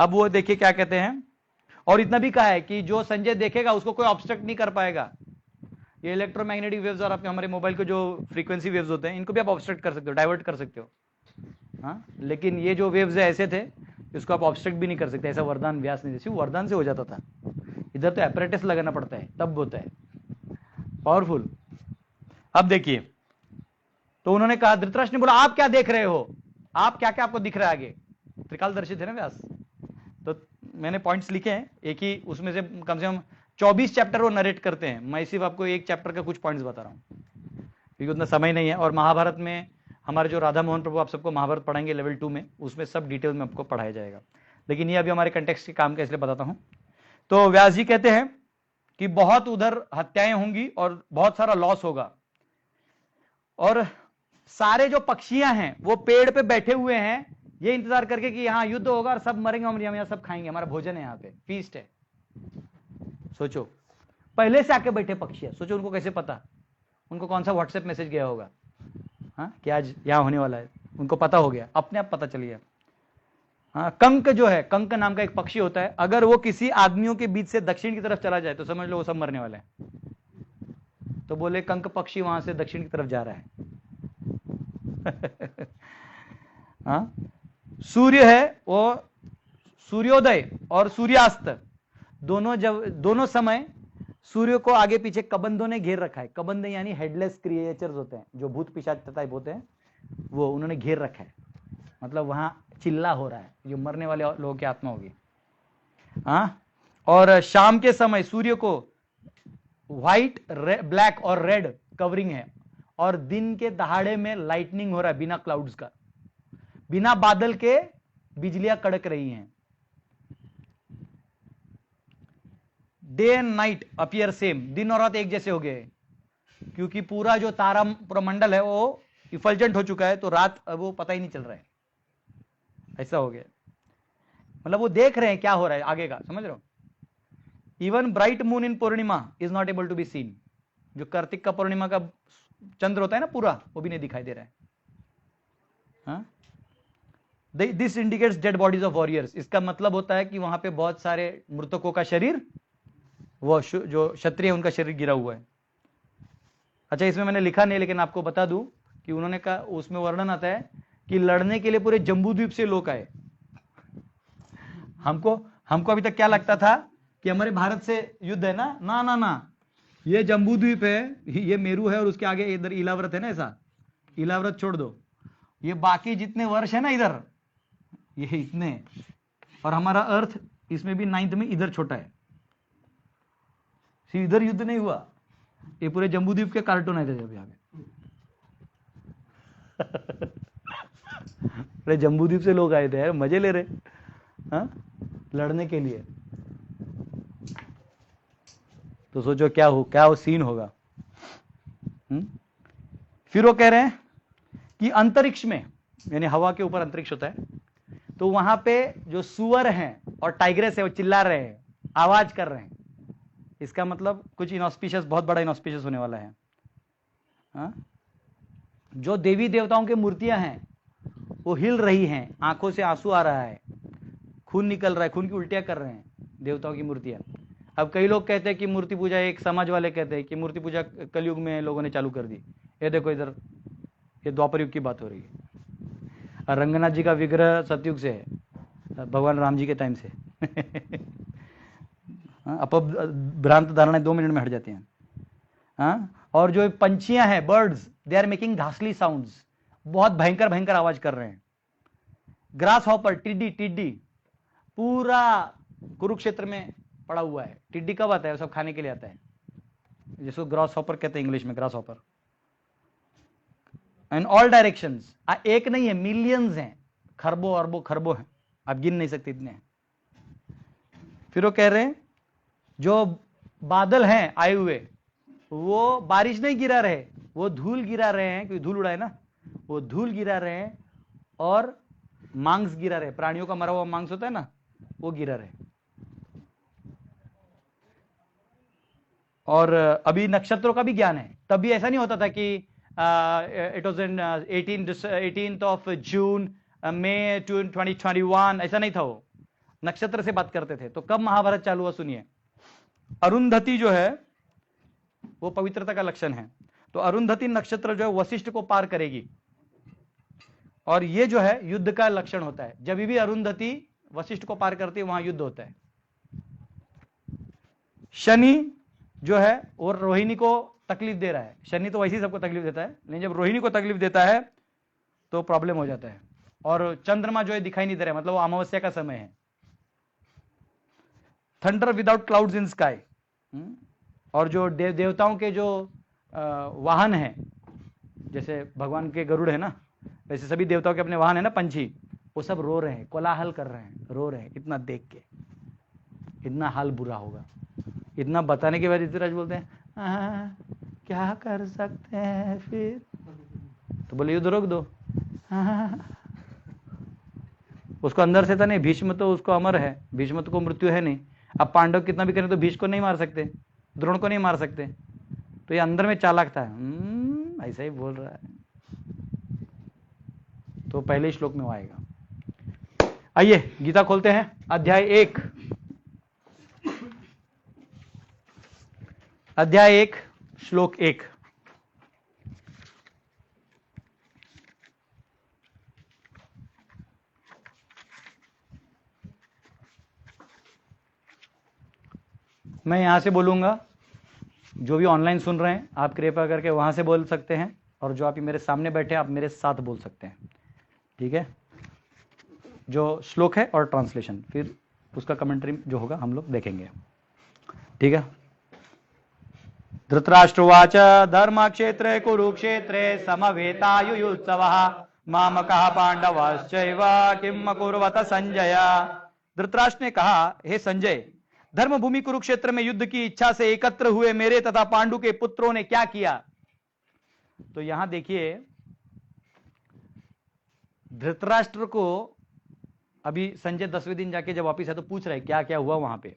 अब वो देखिए क्या कहते हैं। और इतना भी कहा है कि जो संजय देखेगा उसको कोई ऑब्स्ट्रक्ट नहीं कर पाएगा। ये इलेक्ट्रोमैग्नेटिक वेव्स और आपके हमारे मोबाइल के जो फ्रीक्वेंसी वेव्स होते हैं, इनको भी आप ऑब्स्ट्रक्ट कर सकते हो, डाइवर्ट कर सकते हो। हाँ, लेकिन ये जो वेव्स है ऐसे थे, इसको आप ऑब्स्ट्रक्ट भी नहीं कर सकते। ऐसा वरदान व्यास ने, सिर्फ वरदान से हो जाता था। इधर तो एपरेटस लगाना पड़ता है तब होता है, पावरफुल। अब देखिए, तो उन्होंने कहा, धृतराष्ट्र ने बोला आप क्या देख रहे हो, आप क्या क्या आपको दिख रहा है आगे। त्रिकालदर्शी थे ना व्यास। तो मैंने पॉइंट्स लिखे हैं, एक ही उसमें से कम 24 चैप्टर वो नरेट करते हैं। मैं सिर्फ आपको एक चैप्टर का कुछ पॉइंट्स बता रहा हूं क्योंकि उतना समय नहीं है। और महाभारत में हमारे जो राधा मोहन प्रभु आप सबको महाभारत पढ़ाएंगे लेवल 2 में, उसमें सब डिटेल में आपको पढ़ाया जाएगा। लेकिन ये अभी हमारे कंटेक्स्ट के काम का, इसलिए बताता हूं। तो व्यास जी कहते हैं कि बहुत उधर हत्याएं होंगी और बहुत सारा लॉस होगा, और सारे जो पक्षियां हैं वो पेड़ पे बैठे हुए हैं ये इंतजार करके कि यहाँ युद्ध होगा और सब मरेंगे, हम यहाँ सब खाएंगे, हमारा भोजन है, यहाँ पे फीस्ट है। सोचो, पहले से आके बैठे पक्षी है, सोचो उनको कैसे पता, उनको कौन सा व्हाट्सएप मैसेज गया होगा, हाँ, कि आज यहाँ होने वाला है, उनको पता हो गया, अपने आप पता चल गया। हाँ, कंक जो है, कंक नाम का एक पक्षी होता है, अगर वो किसी आदमियों के बीच से दक्षिण की तरफ चला जाए तो समझ लो वो सब मरने वाले हैं। तो बोले कंक पक्षी वहां से दक्षिण की तरफ जा रहा है। हाँ, सूर्य है वो सूर्योदय और सूर्यास्त दोनों समय सूर्य को आगे पीछे कबंधों ने घेर रखा है। कबंध यानी हेडलेस क्रिएचर्स होते हैं, जो भूत पिशाच टाइप होते हैं, वो उन्होंने घेर रखा है। मतलब वहां चिल्ला हो रहा है, जो मरने वाले लोगों की आत्मा होगी। हाँ, और शाम के समय सूर्य को व्हाइट, ब्लैक और रेड कवरिंग है, और दिन के दहाड़े में लाइटनिंग हो रहा है, बिना क्लाउड्स का, बिना बादल के बिजलियां कड़क रही हैं। Day and night appear same, दिन और रात एक जैसे हो गए, क्योंकि पूरा जो तारा पूरा मंडल है वो इफल्जेंट हो चुका है, तो रात वो पता ही नहीं चल रहा है, ऐसा हो गया। मतलब वो देख रहे हैं क्या हो रहा है आगे का, समझ रहे हो। Even bright moon in purnima is not able to be seen. जो कार्तिक का पूर्णिमा का चंद्र होता है ना पूरा, वो भी नहीं दिखाई दे रहा है। हाँ? This indicates dead bodies of warriors. इसका मतलब होता है कि वहां पे बहुत सारे मृतकों का शरीर, वो जो क्षत्रिय उनका शरीर गिरा हुआ है। अच्छा, इसमें मैंने लिखा नहीं, लेकिन आपको बता दूं कि उन्होंने कहा, उसमें वर्णन आता है कि लड़ने के लिए पूरे जम्बूद्वीप से लोग आए। हमको हमको अभी तक क्या लगता था कि हमारे भारत से युद्ध है ना, ना ना ना, ये जम्बू द्वीप है, ये मेरू है और उसके आगे इधर इलाव्रत है ना, ऐसा इलाव्रत छोड़ दो, ये बाकी जितने वर्ष है ना इधर, ये इतने, और हमारा अर्थ इसमें भी 9th में इधर छोटा है, इधर युद्ध नहीं हुआ, ये पूरे जम्बू द्वीप के कार्टून आए थे जब यहाँ पे। अरे जम्बू द्वीप से लोग आए थे यार, मजे ले रहे, हाँ, लड़ने के लिए। तो सोचो क्या वो सीन होगा। फिर वो कह रहे हैं कि अंतरिक्ष में, यानी हवा के ऊपर अंतरिक्ष होता है, तो वहां पे जो सुअर हैं और टाइग्रेस है वो चिल्ला रहे हैं, आवाज कर रहे हैं, इसका मतलब कुछ इनऑस्पिशियस, बहुत बड़ा इनऑस्पिशियस होने वाला है। हाँ? जो देवी देवताओं की मूर्तियां हैं वो हिल रही हैं, आंखों से आंसू आ रहा है, खून निकल रहा है, खून की उल्टियां कर रहे हैं देवताओं की मूर्तियां। अब कई लोग कहते हैं कि मूर्ति पूजा, एक समाज वाले कहते हैं कि मूर्ति पूजा कलयुग में लोगों ने चालू कर दी। ये देखो इधर, ये द्वापर युग की बात हो रही है, और रंगनाथ जी का विग्रह सतयुग से है, भगवान राम जी के टाइम से। भ्रांत धारणा 2 मिनट में हट जाती हैं। हाँ? और जो पंछियां हैं, बर्ड्स, दे आर मेकिंग घासली साउंड्स, बहुत भयंकर भयंकर आवाज कर रहे हैं। ग्रास हॉपर, टिड्डी पूरा कुरुक्षेत्र में पड़ा हुआ है। टिड्डी कब आता है? वो सब खाने के लिए आता है, जिसको ग्रास हॉपर कहते हैं इंग्लिश में, grass hopper. In all directions, एक नहीं है, मिलियंस हैं, खरबों अरबों खरबों हैं, आप गिन नहीं सकते इतने हैं। फिर वो कह रहे हैं जो बादल हैं आए हुए, वो बारिश नहीं गिरा रहे, वो धूल गिरा रहे हैं, क्योंकि धूल उड़ाए ना, वो धूल गिरा रहे हैं और मांस गिरा रहे, प्राणियों का मरा हुआ मांस होता है ना, वो गिरा रहे। और अभी नक्षत्रों का भी ज्ञान है। तब भी ऐसा नहीं होता था कि it was in 18th of June May 2021, ऐसा नहीं था। वो नक्षत्र से बात करते थे। तो कब महाभारत चालू हुआ सुनिए। अरुंधति जो है वो पवित्रता का लक्षण है, तो अरुंधति नक्षत्र जो है वशिष्ठ को पार करेगी, और ये जो है युद्ध का लक्षण होता है। जब भी अरुंधति वशिष्ठ को पार करती है वहां युद्ध होता है। शनि जो है वो रोहिणी को तकलीफ दे रहा है। शनि तो वैसे ही सबको तकलीफ देता है, लेकिन जब रोहिणी को तकलीफ देता है तो प्रॉब्लम हो जाता है। और चंद्रमा जो है दिखाई नहीं दे रहा है, मतलब वो अमावस्या का समय है। Thunder without clouds in sky, और जो देवताओं के जो वाहन है, जैसे भगवान के गरुड़ है ना, वैसे सभी देवताओं के अपने वाहन है ना, पंछी, वो सब रो रहे हैं, कोलाहल कर रहे हैं, रो रहे हैं। इतना देख के इतना हाल बुरा होगा। इतना बताने के बाद ऋतुराज बोलते हैं क्या कर सकते हैं फिर, तो बोले युद्ध रोक दो। उसको अंदर से था नहीं, भीष्म तो उसको अमर है, भीष्म को मृत्यु है नहीं। अब पांडव कितना भी करें तो भीष्म को नहीं मार सकते, द्रोण को नहीं मार सकते, तो ये अंदर में चालाक था, ऐसा ही बोल रहा है। तो पहले श्लोक में वो आएगा। आइए गीता खोलते हैं, अध्याय 1, अध्याय 1 श्लोक 1। मैं यहां से बोलूंगा, जो भी ऑनलाइन सुन रहे हैं आप कृपया करके वहां से बोल सकते हैं, और जो आप मेरे सामने बैठे हैं आप मेरे साथ बोल सकते हैं, ठीक है। जो श्लोक है और ट्रांसलेशन, फिर उसका कमेंट्री जो होगा हम लोग देखेंगे, ठीक है। धृतराष्ट्रवाच धर्मक्षेत्रे कुरुक्षेत्रे समवेतायुयुत्सवः मामकः पांडवश्चैव किम अकुर्वत संजय। धृतराष्ट्र ने कहा, हे संजय, धर्मभूमि कुरुक्षेत्र में युद्ध की इच्छा से एकत्र हुए मेरे तथा पांडु के पुत्रों ने क्या किया। तो यहां देखिए, धृतराष्ट्र को अभी संजय 10वें दिन जाके जब वापिस है तो पूछ रहे क्या क्या हुआ वहां पे।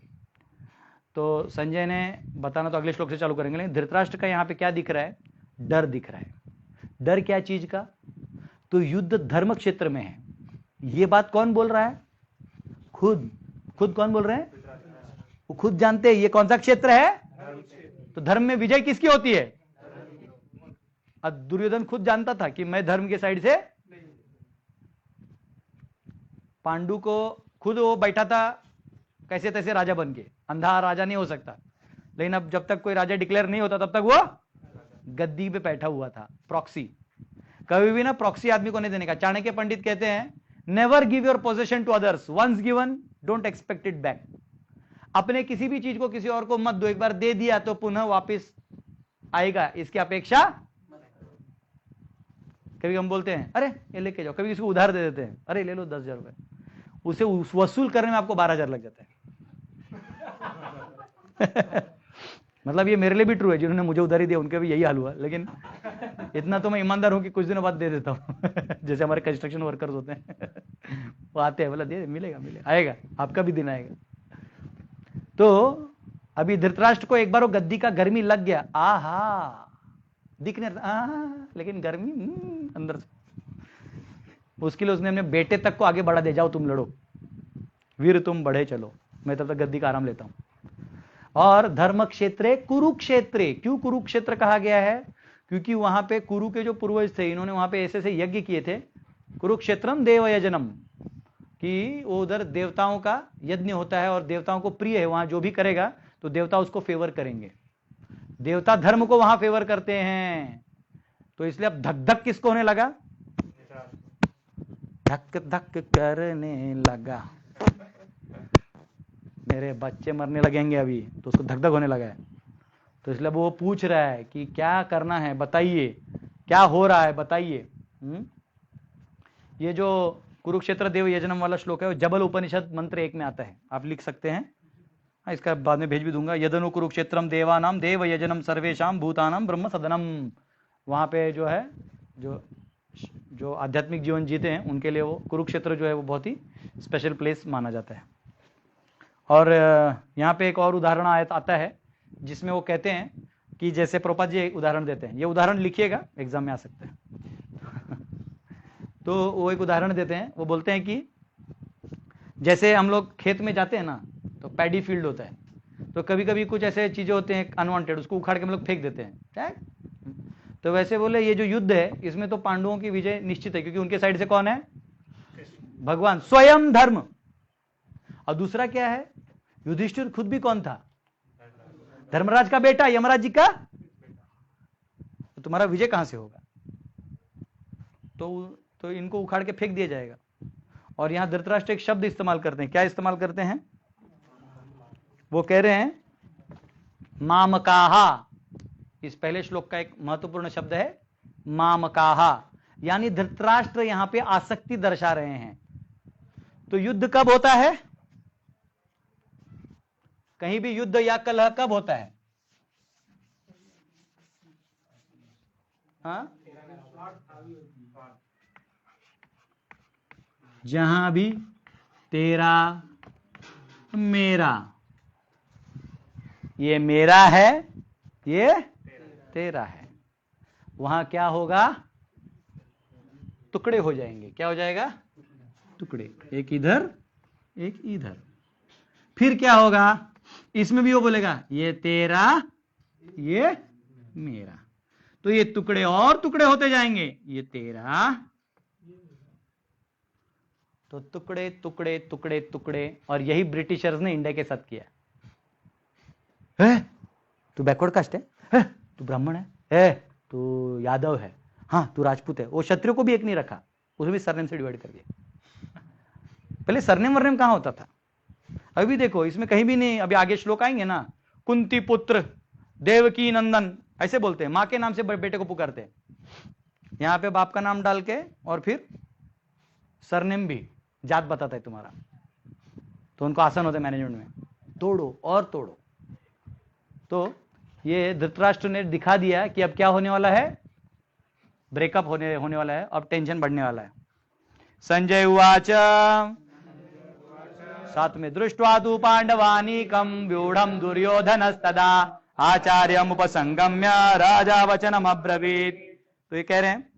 तो संजय ने बताना तो अगले श्लोक से चालू करेंगे, लेकिन धृतराष्ट्र का यहां पे क्या दिख रहा है? डर दिख रहा है। डर क्या चीज का? तो युद्ध धर्म क्षेत्र में है। ये बात कौन बोल रहा है? खुद कौन बोल रहे हैं? वो खुद जानते हैं ये कौन सा क्षेत्र है। तो धर्म में विजय किसकी होती है? अब दुर्योधन खुद जानता था कि मैं धर्म के साइड से, पांडु को खुद वो बैठा था कैसे तैसे राजा बन के, अंधा राजा नहीं हो सकता। लेकिन अब जब तक कोई राजा डिक्लेयर नहीं होता तब तक वो गद्दी पे बैठा हुआ था, प्रॉक्सी। कभी भी ना प्रॉक्सी आदमी को नहीं देने का। चाणक्य पंडित कहते हैं never give your possession to others, once given don't expect it back. अपने किसी भी चीज को किसी और को मत दो, एक बार दे दिया तो पुनः वापस आएगा, इसकी अपेक्षा। कभी हम बोलते हैं अरे ये लेके जाओ, कभी किसी को उधार दे देते हैं, अरे ले लो 10,000 रुपए, उसे वसूल करने में आपको 12,000 लग जाता है। मतलब ये मेरे लिए भी ट्रू है, जिन्होंने मुझे उधारी दिया उनका भी यही हाल हुआ। लेकिन इतना तो मैं ईमानदार हूं कि कुछ दिनों बाद दे देता हूं। जैसे हमारे कंस्ट्रक्शन वर्कर्स होते हैं, वो आते हैं, बोला दे मिलेगा मिलेगा, आएगा, आपका भी दिन आएगा। तो अभी धृतराष्ट्र को एक बार वो गद्दी का गर्मी लग गया, आहा दिखने, लेकिन गर्मी अंदर से। उसके लिए उसने अपने बेटे तक को आगे बढ़ा दिया, जाओ तुम लड़ो, वीर तुम बढ़े चलो, मैं तब तक गद्दी का आराम लेता हूं। और धर्म क्षेत्रे कुरुक्षेत्रे, क्यों कुरुक्षेत्र कहा गया है? क्योंकि वहां पे कुरु के जो पूर्वज थे, इन्होंने वहां पे ऐसे ऐसे यज्ञ किए थे, कुरुक्षेत्रम देवयजनम, कि वो उधर देवताओं का यज्ञ होता है और देवताओं को प्रिय है, वहां जो भी करेगा तो देवता उसको फेवर करेंगे, देवता धर्म को वहां फेवर करते हैं। तो इसलिए अब धक धक किसको होने लगा? धक धक करने लगा, मेरे बच्चे मरने लगेंगे अभी, तो उसको धक धक होने लगा है। तो इसलिए वो पूछ रहा है कि क्या करना है बताइए, क्या हो रहा है बताइए। ये जो कुरुक्षेत्र देव यजनम वाला श्लोक है वो जबल उपनिषद मंत्र 1 में आता है, आप लिख सकते हैं, इसका बाद में भेज भी दूंगा। यदनु कुरुक्षेत्रम देवानाम देव यजनम सर्वेशाम भूतानाम ब्रह्म सदनम। वहां पे जो है जो आध्यात्मिक जीवन जीते हैं उनके लिए वो कुरुक्षेत्र जो है वो बहुत ही स्पेशल प्लेस माना जाता है। और यहाँ पे एक और उदाहरण आता है जिसमें वो कहते हैं कि जैसे प्रभुपाद जी उदाहरण देते हैं, ये उदाहरण लिखिएगा, एग्जाम में आ सकते हैं। तो वो एक उदाहरण देते हैं, वो बोलते हैं कि जैसे हम लोग खेत में जाते हैं ना, तो पैडी फील्ड होता है, तो कभी कभी कुछ ऐसे चीजें होते हैं अनवांटेड, उसको उखाड़ के हम लोग फेंक देते हैं। तो वैसे बोले ये जो युद्ध है इसमें तो पांडवों की विजय निश्चित है, क्योंकि उनके साइड से कौन है? भगवान स्वयं धर्म। और दूसरा क्या है? युधिष्ठिर खुद भी कौन था? धर्मराज का बेटा, यमराज जी का। तो तुम्हारा विजय कहां से होगा? तो इनको उखाड़ के फेंक दिया जाएगा। और यहां धृतराष्ट्र एक शब्द इस्तेमाल करते हैं, क्या इस्तेमाल करते हैं? वो कह रहे हैं मामकाहा। इस पहले श्लोक का एक महत्वपूर्ण शब्द है मामकाहा, यानी धृतराष्ट्र यहां पे आसक्ति दर्शा रहे हैं। तो युद्ध कब होता है? कहीं भी युद्ध या कलह कब होता है? हाँ? जहां भी तेरा मेरा, ये मेरा है ये तेरा है, वहां क्या होगा? टुकड़े हो जाएंगे। क्या हो जाएगा? टुकड़े, एक इधर एक इधर। फिर क्या होगा? इसमें भी वो बोलेगा ये तेरा ये मेरा, तो ये टुकड़े और टुकड़े होते जाएंगे, ये तेरा, तो टुकड़े टुकड़े टुकड़े टुकड़े। और यही ब्रिटिशर्स ने इंडिया के साथ किया है। तू बैकवर्ड कास्ट है, तू ब्राह्मण है, तू यादव है, हाँ तू राजपूत है। वो क्षत्रियो को भी एक नहीं रखा, उसे भी सरनेम से डिवाइड कर दिया। पहले सरनेम वरनेम कहां होता था? अभी देखो इसमें कहीं भी नहीं। अभी आगे श्लोक आएंगे ना, कुंती पुत्र देवकी नंदन, ऐसे बोलते हैं, मां के नाम से बेटे को पुकारते हैं। यहां पे बाप का नाम डाल के और फिर सरनेम भी, जात बताता है तुम्हारा, तो उनको आसान होता है मैनेजमेंट में, तोड़ो और तोड़ो। तो ये धृतराष्ट्र ने दिखा दिया कि अब क्या होने वाला है? ब्रेकअप होने वाला है, अब टेंशन बढ़ने वाला है। संजय उवाच साथ में दृष्ट्वा तु पांडवानीकं व्यूढ़ं दुर्योधनस्तदा आचार्यम उपसंगम्य राजा वचनम अब्रवीत। तो ये कह रहे हैं,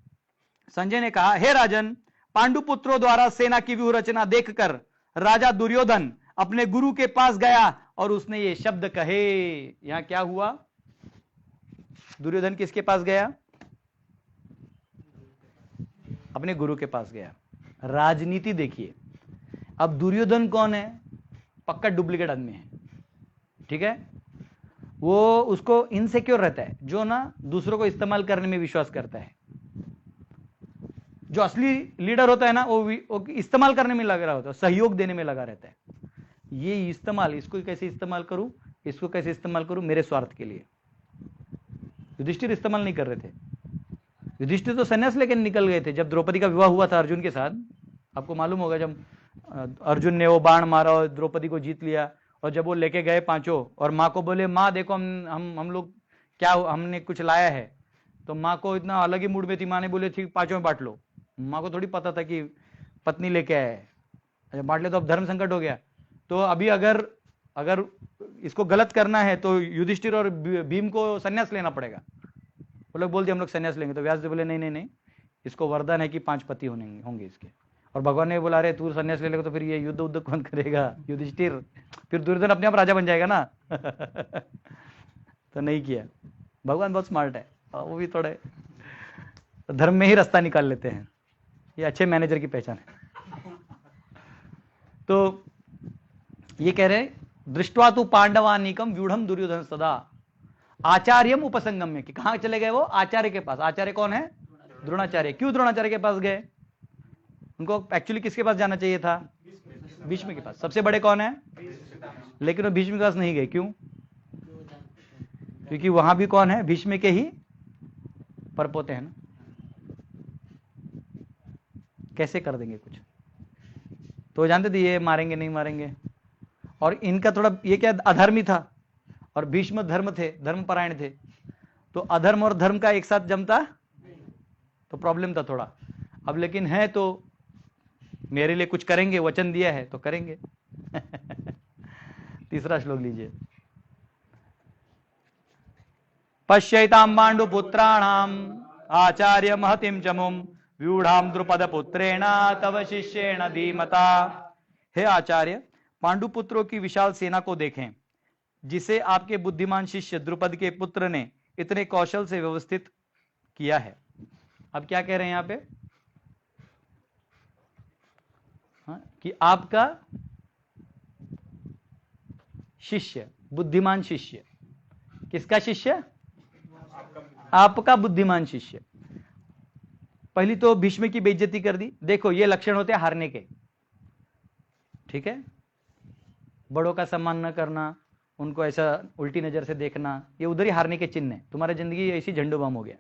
संजय ने कहा, हे राजन, पांडुपुत्रों द्वारा सेना की व्यूह रचना देखकर राजा दुर्योधन अपने गुरु के पास गया और उसने ये शब्द कहे। यहां क्या हुआ? दुर्योधन किसके पास गया? अपने गुरु के पास गया। राजनीति देखिए, अब दुर्योधन कौन है? पक्का डुप्लीकेट आदमी है, ठीक है। वो उसको इनसिक्योर रहता है, जो ना दूसरों को इस्तेमाल करने में विश्वास करता है। जो असली लीडर होता है ना, वो इस्तेमाल करने में लगा होता है, सहयोग देने में लगा रहता है। ये इस्तेमाल, इसको कैसे इस्तेमाल करूं, इसको कैसे इस्तेमाल करूं मेरे स्वार्थ के लिए। युधिष्ठिर इस्तेमाल नहीं कर रहे थे। युधिष्ठिर तो संन्यास लेकर निकल गए थे। जब द्रौपदी का विवाह हुआ था अर्जुन के साथ, आपको मालूम होगा, जब अर्जुन ने वो बाण मारा और द्रौपदी को जीत लिया, और जब वो लेके गए पांचों और माँ को बोले, माँ देखो हम लोग क्या, हमने कुछ लाया है, तो माँ को इतना अलग ही मूड में थी। माँ ने बोले ठीक, पांचों में बांट लो। माँ को थोड़ी पता था कि पत्नी लेके आया है, अच्छा बांट ले तो अब धर्म संकट हो गया। तो अभी अगर इसको गलत करना है तो युधिष्ठिर और भीम को संन्यास लेना पड़ेगा। वो लोग बोलते हम लोग संन्यास लेंगे, तो व्यासदेव बोले नहीं, इसको वरदान है कि 5 पति होंगे इसके। और भगवान ने बोला, अरे तू संन्यास ले लेगा तो फिर ये युद्ध कौन करेगा, युधिष्ठिर, फिर दुर्योधन अपने आप राजा बन जाएगा ना। तो नहीं किया। भगवान बहुत स्मार्ट है, वो भी थोड़े धर्म में ही रास्ता निकाल लेते हैं। ये अच्छे मैनेजर की पहचान है। तो ये कह रहे, दृष्टवा तु पांडवानीकम व्यूढ़म दुर्योधन सदा आचार्यम उपसंगम्य। कि कहां चले गए वो, आचार्य के पास। आचार्य कौन है, द्रोणाचार्य। क्यों द्रोणाचार्य के पास गए, उनको एक्चुअली किसके पास जाना चाहिए था, भीष्म के पास। सबसे बड़े कौन है, लेकिन वो भीष्म के पास नहीं गए। क्यों, क्योंकि वहां भी कौन है, भीष्म के ही परपोते हैं ना। कैसे कर देंगे कुछ, तो जानते थे ये मारेंगे नहीं मारेंगे। और इनका थोड़ा ये क्या, अधर्मी था, और भीष्म धर्म थे, धर्मपरायण थे। तो अधर्म और धर्म का एक साथ जमता तो प्रॉब्लम था थोड़ा। अब लेकिन है तो मेरे लिए कुछ करेंगे, वचन दिया है तो करेंगे। तीसरा श्लोक लीजिए। पश्यैतां पाण्डुपुत्राणाम् आचार्य महतिं चमुं व्यूढ़ाम द्रुपद पुत्रेण तव शिष्येण धीमता। हे आचार्य, पांडुपुत्रों की विशाल सेना को देखें, जिसे आपके बुद्धिमान शिष्य द्रुपद के पुत्र ने इतने कौशल से व्यवस्थित किया है। अब क्या कह रहे हैं यहां पे, कि आपका शिष्य, बुद्धिमान शिष्य, किसका शिष्य, आपका बुद्धिमान शिष्य। पहली तो भीष्म की बेइज्जती कर दी। देखो ये लक्षण होते हैं हारने के, ठीक है। बड़ों का सम्मान न करना, उनको ऐसा उल्टी नजर से देखना, ये उधर ही हारने के चिन्ह है। तुम्हारी जिंदगी ऐसी झंडू बम हो गया।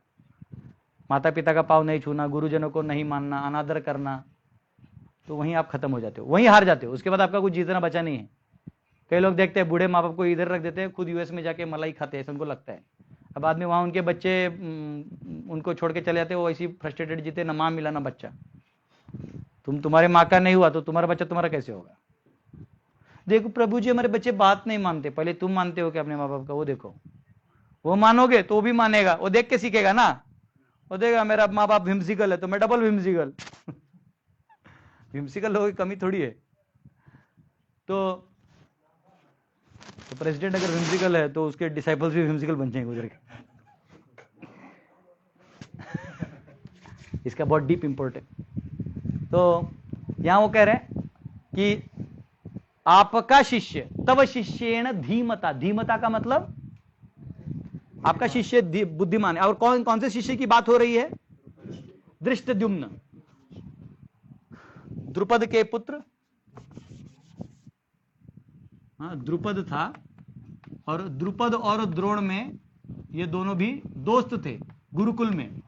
माता पिता का पाँव नहीं छूना, गुरुजनों को नहीं मानना, अनादर करना, तो वहीं आप खत्म हो जाते हो, वहीं हार जाते हो। उसके बाद आपका कुछ जीतना बचा नहीं है। कई लोग देखते हैं बूढ़े माँ बाप को इधर रख देते हैं, खुद यूएस में जाके मलाई खाते हैं, ऐसा उनको लगता है। अब बाद में वहां उनके बच्चे उनको छोड़ के चले जाते हैं, वो ऐसी फ्रस्ट्रेटेड जीते, ना माँ मिला ना बच्चा। तुम्हारे माँ का नहीं हुआ तो तुम्हारा बच्चा तुम्हारा कैसे होगा। देखो प्रभु जी हमारे बच्चे बात नहीं मानते, पहले तुम मानते हो क्या अपने माँ बाप का, वो देखो। वो मानोगे तो वो भी मानेगा, वो देख के सीखेगा ना। वो देखेगा मेरा माँ बाप हिमसिकल है तो मैं डबल हिमसिकल। हिमसिकल हो कमी थोड़ी है। तो प्रेसिडेंट अगर हिमसिकल है तो उसके डिसाइपल्स भी हिमसिकल बन जाएंगे उधर के। इसका बहुत डीप इंपोर्टेंट। तो यहां वो कह रहे हैं कि आपका शिष्य तव शिष्येण धीमता। धीमता का मतलब आपका शिष्य बुद्धिमान है। और कौन कौन से शिष्य की बात हो रही है, धृष्टद्युम्न, द्रुपद के पुत्र। द्रुपद था, और द्रुपद और द्रोण में ये दोनों भी दोस्त थे गुरुकुल में,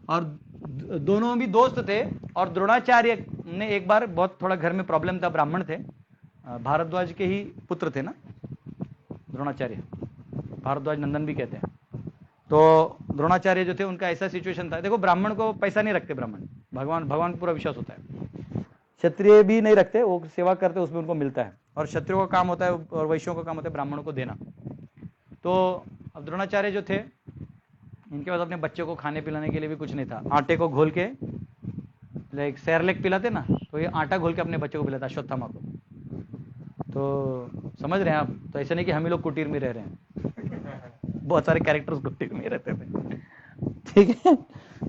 और दोनों भी दोस्त थे। और द्रोणाचार्य ने एक बार बहुत थोड़ा घर में प्रॉब्लम था, ब्राह्मण थे, भारद्वाज के ही पुत्र थे ना द्रोणाचार्य, भारद्वाज नंदन भी कहते हैं। तो द्रोणाचार्य जो थे उनका ऐसा सिचुएशन था। देखो ब्राह्मण को पैसा नहीं रखते, ब्राह्मण भगवान पूरा विश्वास होता है। क्षत्रिय भी नहीं रखते, वो सेवा करते उसमें उनको मिलता है। और क्षत्रियों का काम होता है और वैश्यों का काम होता है ब्राह्मणों को देना। तो अब द्रोणाचार्य जो थे, इनके पास अपने बच्चों को खाने पिलाने के लिए भी कुछ नहीं था। आटे को घोल के, लाइक सेरेलैक पिलाते ना, तो ये आटा घोल के अपने बच्चों को पिलाता, अश्वत्थामा को। तो समझ रहे हैं आप। तो ऐसा नहीं कि हम ही लोग कुटीर में रह रहे हैं, बहुत सारे कैरेक्टर्स कुटीर में रहते थे, ठीक है।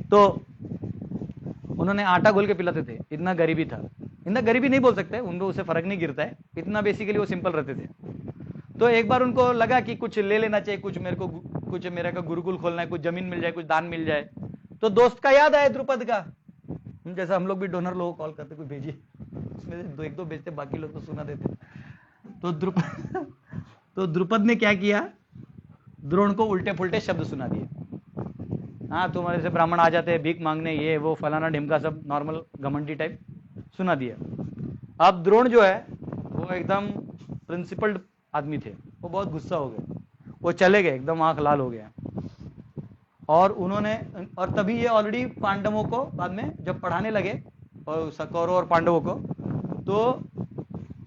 तो उन्होंने आटा घोल के पिलाते थे, इतना गरीबी था। इतना गरीबी नहीं बोल सकते, उनको उससे फर्क नहीं गिरता है, इतना बेसिकली वो सिंपल रहते थे। तो एक बार उनको लगा कि कुछ ले लेना चाहिए, कुछ मेरे को गुरुकुल खोलना है, कुछ जमीन मिल जाए, कुछ दान मिल जाए। तो दोस्त का याद आया द्रुपद का, जैसा हम लोग भी डोनर लोगों को कॉल करते, कुछ भेजिए, उसमें से एक दो भेजते, बाकी लोग तो सुना देते। तो द्रुपद ने क्या किया, द्रोण को उल्टे फुल्टे शब्द सुना दिए। हाँ, तुम्हारे से ब्राह्मण आ जाते हैं भीख मांगने, ये वो फलाना ढिमका, सब नॉर्मल घमंडी टाइप सुना दिया। अब द्रोण जो है वो एकदम प्रिंसिपल्ड आदमी थे, वो बहुत गुस्सा हो गए, वो चले गए, एकदम आंख लाल हो गया। और तभी ये ऑलरेडी पांडवों को बाद में जब पढ़ाने लगे, और कौरव और पांडवों को, तो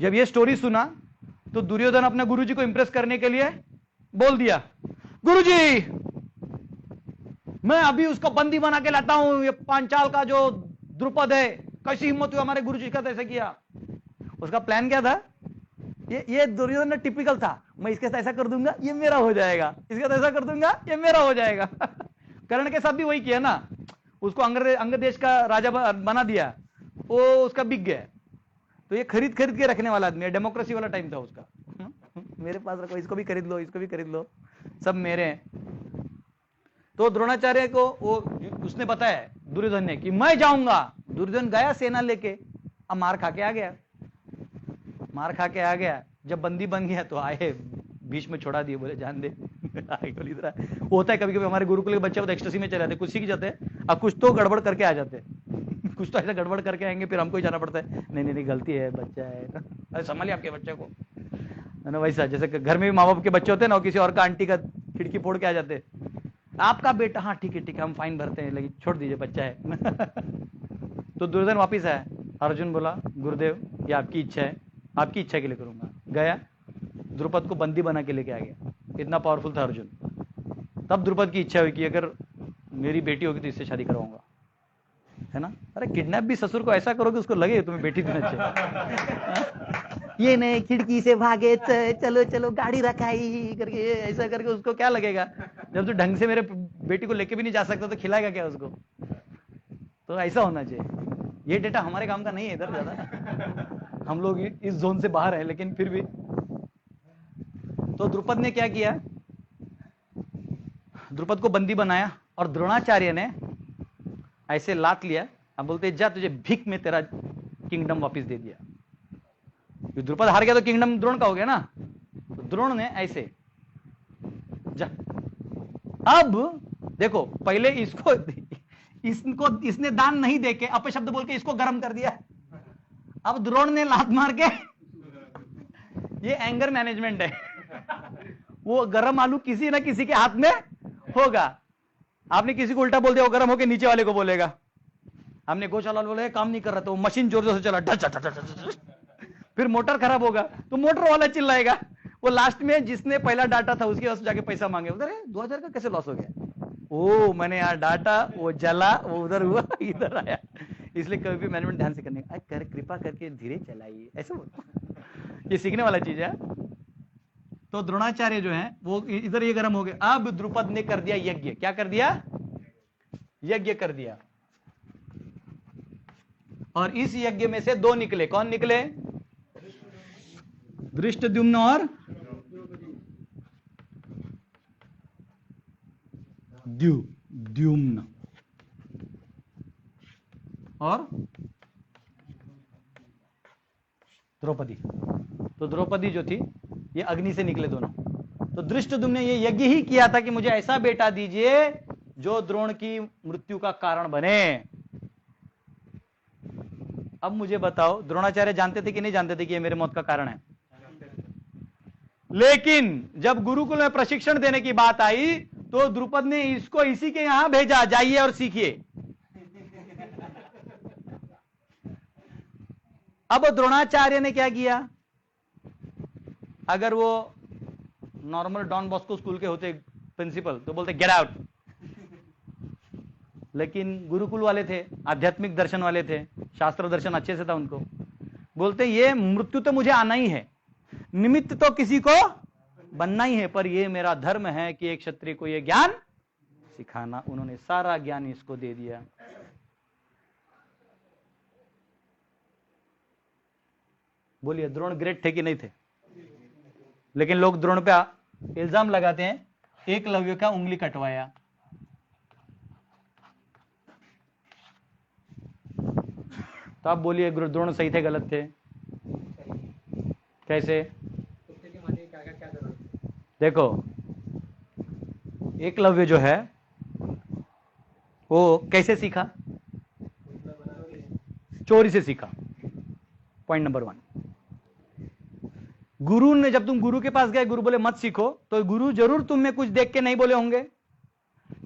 जब ये स्टोरी सुना तो दुर्योधन अपने गुरुजी को इंप्रेस करने के लिए बोल दिया, गुरुजी मैं अभी उसको बंदी बना के लाता हूं, ये पांचाल का जो द्रुपद है, कैसी हिम्मत हुई हमारे गुरुजी का ऐसा किया। उसका प्लान क्या था, ये दुर्योधन टिपिकल था, मैं इसके साथ ऐसा कर दूंगा ये मेरा हो जाएगा, इसके साथ ऐसा कर दूंगा ये मेरा हो जाएगा। कर्ण के साथ भी वही किया ना, उसको अंग देश का राजा बना दिया, वो उसका बिक गया। तो ये खरीद के रखने वाला आदमी है, डेमोक्रेसी वाला टाइम था उसका। मेरे पास रखो, इसको भी खरीद लो, इसको भी खरीद लो, सब मेरे हैं। तो द्रोणाचार्य को वो उसने बताया दुर्योधन ने कि मैं जाऊंगा। दुर्योधन गया सेना लेके, अब मार खा के आ गया। जब बंदी बन गया तो आए, बीच में छोड़ा दिए, बोले जान दे। होता है कभी कभी हमारे गुरुकुल के बच्चे एक्सटेसी में चले जाते, कुछ सीख जाते हैं, अब कुछ तो गड़बड़ करके आ जाते हैं, कुछ तो ऐसा गड़बड़ करके आएंगे, फिर हमको ही जाना पड़ता है, नहीं गलती है, बच्चा है, अरे संभालिए आपके बच्चे को, है ना। वैसा जैसे घर में भी माँ बाप के बच्चे होते हैं ना, किसी और का आंटी का खिड़की फोड़ के आ जाते, आपका बेटा, हाँ ठीक है हम फाइन भरते हैं, लेकिन छोड़ दीजिए, बच्चा है। तो दुर्योधन वापिस आया, अर्जुन बोला गुरुदेव ये आपकी इच्छा है, आपकी इच्छा के लिए करूंगा। गया, द्रुपद को बंदी बना के लेके आ गया, इतना पावरफुल था अर्जुन। तब द्रुपद की इच्छा हुई कि अगर मेरी बेटी होगी तो इससे शादी करवाऊंगा, है ना। अरे किडनैप भी ससुर को ऐसा करोगे उसको लगे तुम्हें बेटी देना चाहिए। ये नहीं खिड़की से भागे, चलो गाड़ी रखाई करके, ऐसा करके उसको क्या लगेगा, जब तू ढंग से मेरे बेटी को लेके भी नहीं जा सकता तो खिलाएगा क्या उसको। तो ऐसा होना चाहिए। ये डेटा हमारे काम का नहीं है इधर ज्यादा, हम लोग इस जोन से बाहर है, लेकिन फिर भी। तो द्रुपद ने क्या किया, द्रुपद को बंदी बनाया, और द्रोणाचार्य ने ऐसे लात लिया, अब बोलते जा तुझे भीख में तेरा किंगडम वापस दे दिया। द्रुपद हार गया तो किंगडम द्रोण का हो गया ना, तो द्रोण ने ऐसे जा। अब देखो, पहले इसने दान नहीं देके अपशब्द बोल के इसको गर्म कर दिया, अब द्रोण ने लात मार के, ये एंगर मैनेजमेंट है। वो गरम आलू किसी ना किसी के हाथ में होगा। आपने किसी को उल्टा बोल दिया, वो गरम होकर नीचे वाले को बोलेगा। हमने गौशाला बोले काम नहीं कर रहा, तो मशीन जोर जोर से चला, फिर मोटर खराब होगा तो मोटर वाला चिल्लाएगा। वो लास्ट में जिसने पहला डाटा था उसके पास जाके पैसा मांगे, उधर 2000 का कैसे लॉस हो गया, ओ मैंने यहाँ डाटा, वो जला, वो उधर हुआ, इधर आया। इसलिए कभी भी मैनेजमेंट ध्यान से करने का, कृपा करके धीरे चलाइए, ऐसा बोलता। ये सीखने वाला चीज है। तो द्रोणाचार्य जो है वो इधर ये गर्म हो गए। अब द्रुपद ने कर दिया यज्ञ, क्या कर दिया, यज्ञ कर दिया। और इस यज्ञ में से दो निकले, कौन निकले, धृष्टद्युम्न और द्युम्न, और द्रौपदी। तो द्रौपदी जो थी ये अग्नि से निकले दोनों। तो धृष्टद्युम्न ने ये यज्ञ ही किया था कि मुझे ऐसा बेटा दीजिए जो द्रोण की मृत्यु का कारण बने। अब मुझे बताओ, द्रोणाचार्य जानते थे कि नहीं जानते थे कि ये मेरे मौत का कारण है? लेकिन जब गुरुकुल में प्रशिक्षण देने की बात आई तो द्रुपद ने इसको इसी के यहां भेजा, जाइए और सीखिए। अब द्रोणाचार्य ने क्या किया, अगर वो नॉर्मल डॉन बॉस्को स्कूल के होते प्रिंसिपल तो बोलते गेट आउट, लेकिन गुरुकुल वाले थे, आध्यात्मिक दर्शन वाले थे, शास्त्र दर्शन अच्छे से था उनको, बोलते ये मृत्यु तो मुझे आना ही है, निमित्त तो किसी को बनना ही है, पर ये मेरा धर्म है कि एक क्षत्रिय को ये ज्ञान सिखाना। उन्होंने सारा ज्ञान इसको दे दिया। बोलिए, द्रोण ग्रेट थे कि नहीं थे? लेकिन लोग द्रोण पे इल्जाम लगाते हैं एकलव्य का उंगली कटवाया। तो आप बोलिए द्रोण सही थे गलत थे? कैसे? देखो, एकलव्य जो है वो कैसे सीखा? चोरी से सीखा। Point number 1। गुरु ने, जब तुम गुरु के पास गए, गुरु बोले मत सीखो, तो गुरु जरूर तुम में कुछ देख के नहीं बोले होंगे।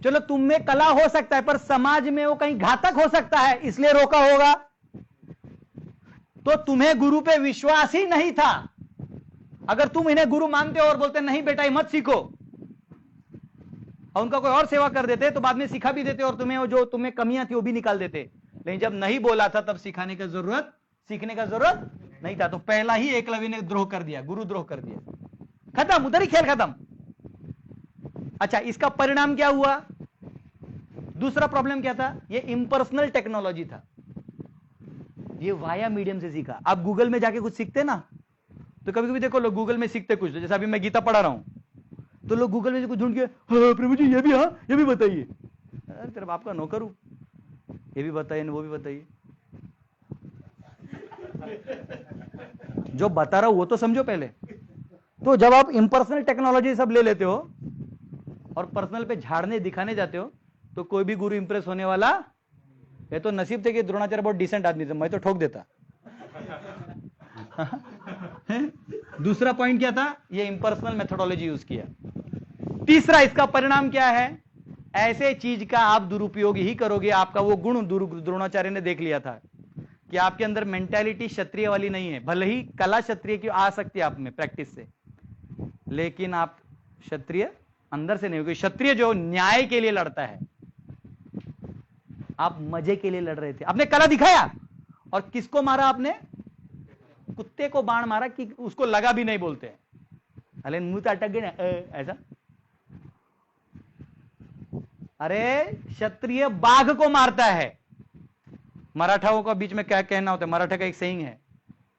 चलो, तुम में कला हो सकता है पर समाज में वो कहीं घातक हो सकता है, इसलिए रोका होगा। तो तुम्हें गुरु पे विश्वास ही नहीं था। अगर तुम इन्हें गुरु मानते हो और बोलते नहीं बेटा ये मत सीखो, और उनका कोई और सेवा कर देते, तो बाद में सिखा भी देते और तुम्हें वो जो तुम्हें कमियां थी वो भी निकाल देते। लेकिन जब नहीं बोला था तब सीखने का जरूरत नहीं था। तो पहला ही एकलव्य ने द्रोह कर दिया, गुरु द्रोह कर दिया, खत्म, उधर ही खेल खत्म। अच्छा, इसका परिणाम क्या हुआ? दूसरा प्रॉब्लम क्या था? ये इम्पर्सनल टेक्नोलॉजी था, ये वाया मीडियम से सीखा। आप गूगल में जाके कुछ सीखते ना, तो कभी कभी देखो लोग गूगल में सीखते कुछ, जैसे अभी मैं गीता पढ़ा रहा हूं, तो लोग गूगल में से कुछ ढूंढ के, हाँ प्रभु जी ये भी बताइए। अरे तेरे बाप का नौकर हूं, ये भी बताइए वो भी बताइए। जो बता रहा हूं वो तो समझो पहले। तो जब आप इम्पर्सनल टेक्नोलॉजी सब ले लेते हो और पर्सनल पे झाड़ने दिखाने जाते हो, तो कोई भी गुरु इंप्रेस होने वाला। ये तो नसीब थे कि द्रोणाचार्य बहुत डिसेंट आदमी थे, मैं तो ठोक देता। दूसरा पॉइंट क्या था? ये इम्पर्सनल मेथोडोलॉजी यूज किया। तीसरा, इसका परिणाम क्या है? ऐसे चीज का आप दुरुपयोग ही करोगे। आपका वो गुण द्रोणाचार्य ने देख लिया था कि आपके अंदर मेंटालिटी क्षत्रिय वाली नहीं है। भले ही कला क्षत्रिय की आ सकती है आप में प्रैक्टिस से, लेकिन आप क्षत्रिय अंदर से नहीं हो। क्षत्रिय जो न्याय के लिए लड़ता है, आप मजे के लिए लड़ रहे थे। आपने कला दिखाया और किसको मारा आपने? कुत्ते को बाण मारा कि उसको लगा भी नहीं, बोलते अरे मुंह तो अटक गए ना, ऐसा। अरे क्षत्रिय बाघ को मारता है। मराठाओं का बीच में क्या कहना होता है? मराठा का एक सेइंग है,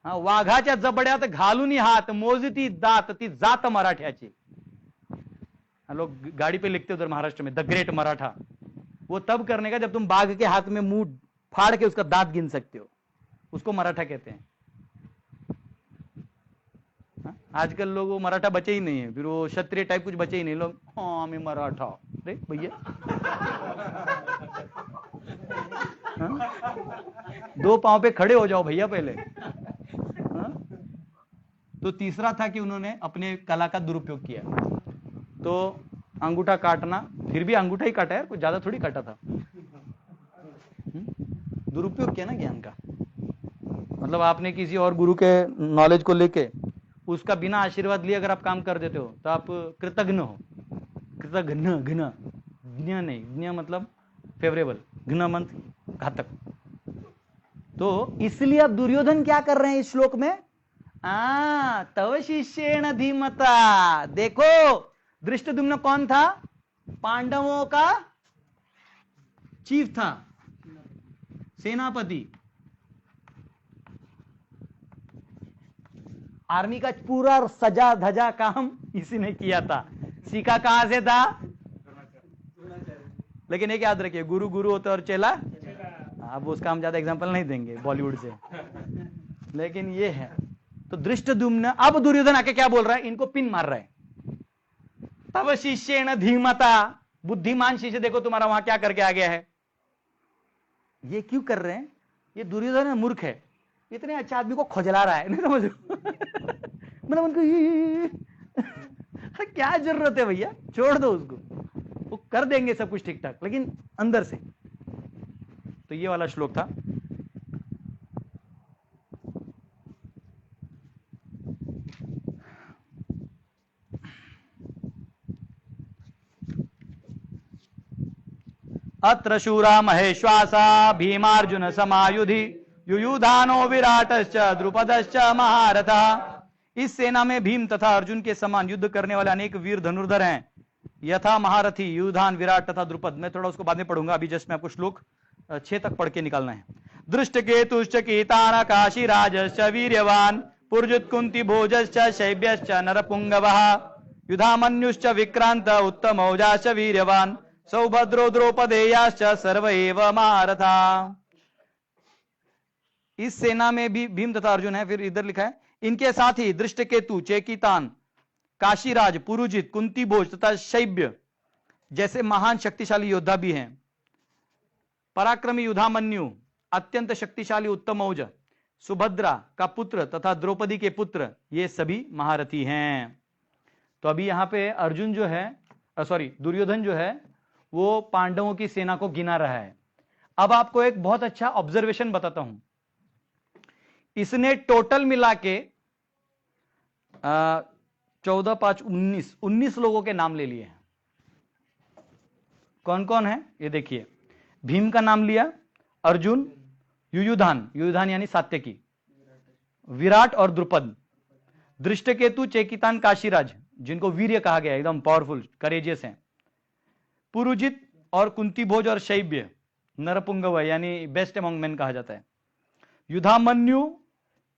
हाँ, वाघाच्या जबड्यात घालून हात मोजती दात ती जात मराठ्याची। लोग गाड़ी पे लिखते उधर महाराष्ट्र में, द ग्रेट मराठा। वो तब करने का जब तुम बाघ के हाथ में मुंह फाड़ के उसका दांत गिन सकते हो, उसको मराठा कहते हैं। आजकल लोग वो मराठा बचे ही नहीं है, फिर वो क्षत्रिय टाइप कुछ बचे ही नहीं। लोग हाँ मैं मराठा, अरे भैया दो पांव पे खड़े हो जाओ भैया पहले। तो तीसरा था कि उन्होंने अपने कला का दुरुपयोग किया। तो अंगूठा काटना, फिर भी अंगूठा ही काटा है, कुछ ज्यादा थोड़ी काटा था। दुरुपयोग किया ना ज्ञान का। मतलब आपने किसी और गुरु के नॉलेज को लेके उसका बिना आशीर्वाद लिए अगर आप काम कर देते हो तो आप कृतघ्न हो। कृतघ्न, घ्न, ज्ञ नहीं, ज्ञ मतलब फेवरेबल, घ्न मतलब घातक। तो इसलिए अब दुर्योधन क्या कर रहे हैं इस श्लोक में? तव शिष्येण धीमता। देखो धृष्टद्युम्न कौन था? पांडवों का चीफ था, सेनापति। आर्मी का पूरा सजा धजा काम इसी ने किया था। सीखा कहां से था? लेकिन एक याद रखिए, गुरु गुरु होता और चेला। अब उसका हम ज्यादा एग्जांपल नहीं देंगे बॉलीवुड से, लेकिन ये है। तो धृष्टद्युम्न, अब दुर्योधन आके क्या बोल रहा है? इनको पिन मार रहा है। तव शिष्येण धीमता, बुद्धिमान शिष्य देखो तुम्हारा वहां क्या करके आ गया है। ये क्यों कर रहे हैं? ये दुर्योधन मूर्ख है, इतने अच्छा आदमी को खोजला रहा है, नहीं समझ मतलब उनको क्या जरूरत है भैया, छोड़ दो उसको, वो कर देंगे सब कुछ ठीक ठाक, लेकिन अंदर से। तो ये वाला श्लोक था। अत्र शूरा महेश्वासा भीमार्जुन समायुधि युयुधानो विराटश्च द्रुपदश्च महारथा। इस सेना में भीम तथा अर्जुन के समान युद्ध करने वाले अनेक वीर धनुर्धर हैं, यथा महारथी युयुधान, विराट तथा द्रुपद। मैं थोड़ा उसको बाद में पढ़ूंगा, अभी जस्ट मैं आपको श्लोक 6 तक पढ़ के निकालना है। दृष्ट केतुश्च कीतान काशीराजश्च वीर्यवान पुरुजित कुंती भोजश्च शैब्यश्च नरपुंगवः युधामन्युश्च विक्रांत उत्तमौजाश्च वीर्यवान सौभद्रो द्रौपदेयाश्च सर्व एव महारथा। इस सेना में भी भीम तथा अर्जुन है। फिर इधर लिखा है इनके साथ ही दृष्टकेतु, चेकितान, काशीराज, पुरुजित, कुंती भोज तथा शैब्य जैसे महान शक्तिशाली योद्धा भी हैं। पराक्रमी युधामन्यु, अत्यंत शक्तिशाली उत्तमौज, सुभद्रा का पुत्र तथा द्रौपदी के पुत्र, ये सभी महारथी हैं। तो अभी यहां पे अर्जुन जो है, दुर्योधन जो है वो पांडवों की सेना को गिना रहा है। अब आपको एक बहुत अच्छा ऑब्जर्वेशन बताता हूं। इसने टोटल मिला के 14, 5, 19 लोगों के नाम ले लिए हैं। कौन कौन है ये देखिए। भीम का नाम लिया, अर्जुन, युयुधान यानी सात्यकी, विराट और द्रुपद, दृष्टकेतु, चेकितान, काशीराज जिनको वीर्य कहा गया, एकदम पावरफुल, करेजियस हैं, पुरुजित और कुंती भोज और शैब्य नरपुंगव यानी बेस्ट अमंग मेन कहा जाता है, युधामन्यु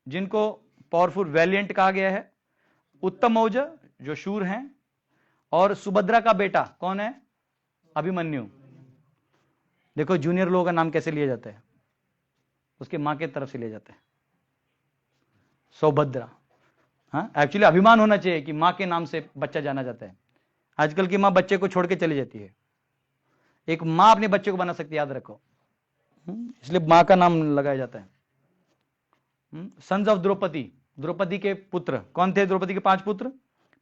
जिनको पावरफुल वैलियंट कहा गया है, उत्तमौज जो शूर हैं, और सुभद्रा का बेटा कौन है, अभिमन्यु। देखो जूनियर लोगों का नाम कैसे लिया जाता है, उसके मां के तरफ से लिया जाता है, सौभद्रा। हाँ, एक्चुअली अभिमान होना चाहिए कि मां के नाम से बच्चा जाना जाता है। आजकल की मां बच्चे को छोड़ के चली जाती है, एक मां अपने बच्चे को बना सकती है, याद रखो, इसलिए मां का नाम लगाया जाता है। सन्स ऑफ द्रौपदी के पुत्र कौन थे? द्रौपदी के 5 पुत्र,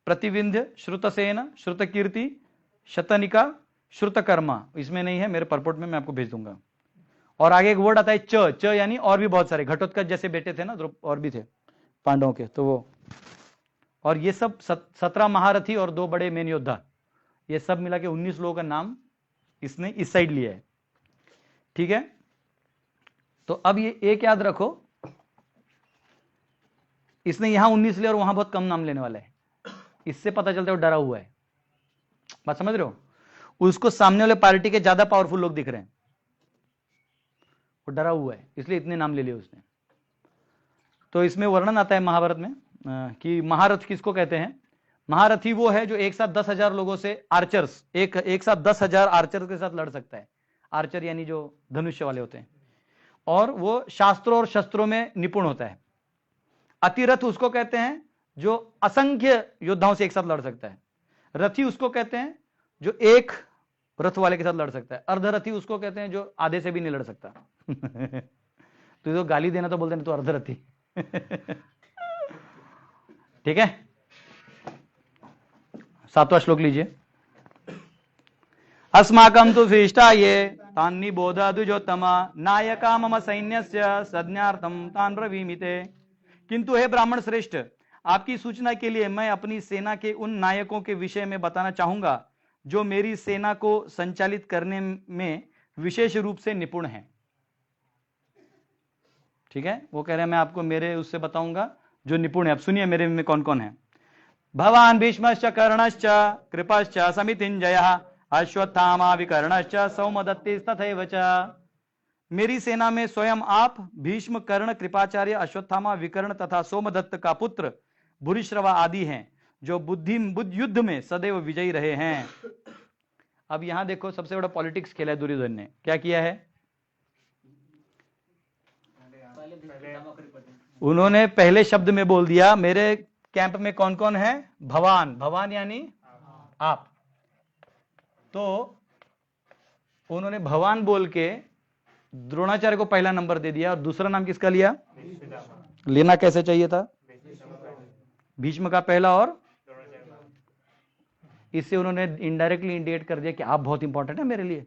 प्रतिविंध्य, श्रुतसेन, श्रुतकीर्ति, शतनिका, श्रुतकर्मा। इसमें नहीं है, मेरे परपोर्ट में मैं आपको भेज दूंगा। और आगे एक वर्ड आता है च यानी और भी बहुत सारे, घटोत्कच जैसे बेटे थे ना, और भी थे पांडवों के, तो वो। और ये सब 17 महारथी और 2 बड़े मेन योद्धा, ये सब मिला के 19 लोगों का नाम इसने इस साइड लिया है। ठीक है, तो अब ये एक याद रखो, इसने यहां 19 लिया और वहां बहुत कम नाम लेने वाला है। इससे पता चलता है वो डरा हुआ है। बात समझ रहे हो? उसको सामने वाले पार्टी के ज्यादा पावरफुल लोग दिख रहे हैं, वो डरा हुआ है, इसलिए इतने नाम ले लिए उसने। तो इसमें वर्णन आता है महाभारत में कि महारथ किसको कहते हैं। महारथी वो है जो एक साथ 10,000 लोगों से, आर्चर्स, एक साथ 10,000 आर्चर के साथ लड़ सकता है। आर्चर यानी जो धनुष्य वाले होते हैं, और वो शास्त्रों और शस्त्रों में निपुण होता है। अतिरथ उसको कहते हैं जो असंख्य योद्धाओं से एक साथ लड़ सकता है। रथी उसको कहते हैं जो एक रथ वाले के साथ लड़ सकता है। अर्धरथी उसको कहते हैं जो आधे से भी नहीं लड़ सकता। तो गाली देना तो बोलते हैं तो अर्धरथी। ठीक है, 7वां श्लोक लीजिए। अस्माकं तु शिष्टा ये तान्नि बोधा द्विजोत्तमा नायका मम सैन्यस्य संज्ञार्थं तान् ब्रवीमिते। किंतु हे ब्राह्मण श्रेष्ठ, आपकी सूचना के लिए मैं अपनी सेना के उन नायकों के विषय में बताना चाहूंगा जो मेरी सेना को संचालित करने में विशेष रूप से निपुण हैं। ठीक है, वो कह रहे हैं मैं आपको मेरे उससे बताऊंगा जो निपुण है। अब सुनिए मेरे में कौन कौन है। भवान भीष्मश्च कर्णश्च कृपश्च समितिंजयः अश्वत्थामा विकर्णश्च सौमदत्तिस्तथैव च। मेरी सेना में स्वयं आप, भीष्म, कर्ण, कृपाचार्य, अश्वत्थामा, विकर्ण तथा सोमदत्त का पुत्र भूरिश्रवा आदि हैं जो बुद्ध युद्ध में सदैव विजयी रहे हैं। अब यहां देखो, सबसे बड़ा पॉलिटिक्स खेला है दुर्योधन ने। क्या किया है? उन्होंने पहले शब्द में बोल दिया मेरे कैंप में कौन कौन है। भवान यानी आप। तो उन्होंने भवान बोल के द्रोणाचार्य को पहला नंबर दे दिया। और दूसरा नाम किसका लिया? लेना कैसे चाहिए था? भीष्म का पहला, और इससे उन्होंने इनडायरेक्टली इंडिकेट कर दिया कि आप बहुत इंपॉर्टेंट है मेरे लिए।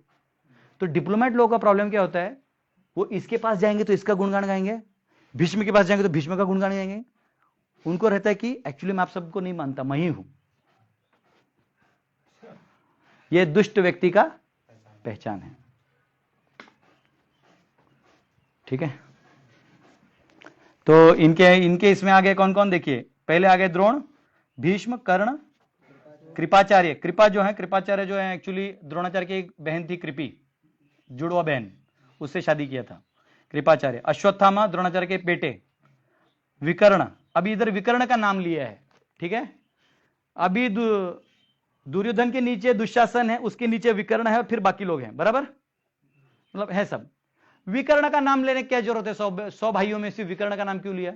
तो डिप्लोमेट लोगों का प्रॉब्लम क्या होता है, वो इसके पास जाएंगे तो इसका गुणगान गाएंगे, भीष्म के पास जाएंगे तो भीष्म का गुणगान गाएंगे। उनको रहता है कि एक्चुअली मैं आप सबको नहीं मानता, मैं ही हूं। यह दुष्ट व्यक्ति का पहचान है। ठीक है, तो इनके इसमें आगे कौन कौन देखिए। पहले आगे द्रोण, भीष्म, कर्ण, कृपाचार्य। कृपा जो है, कृपाचार्य जो है एक्चुअली द्रोणाचार्य की एक बहन थी कृपी, जुड़वा बहन, उससे शादी किया था कृपाचार्य। अश्वत्थामा द्रोणाचार्य के बेटे। विकर्ण अभी इधर विकर्ण का नाम लिया है, ठीक है। अभी दुर्योधन के नीचे दुशासन है, उसके नीचे विकर्ण है और फिर बाकी लोग हैं, बराबर, मतलब है सब। विकर्ण का नाम लेने की क्या जरूरत है? 100 भाइयों में से विकर्ण का नाम क्यों लिया?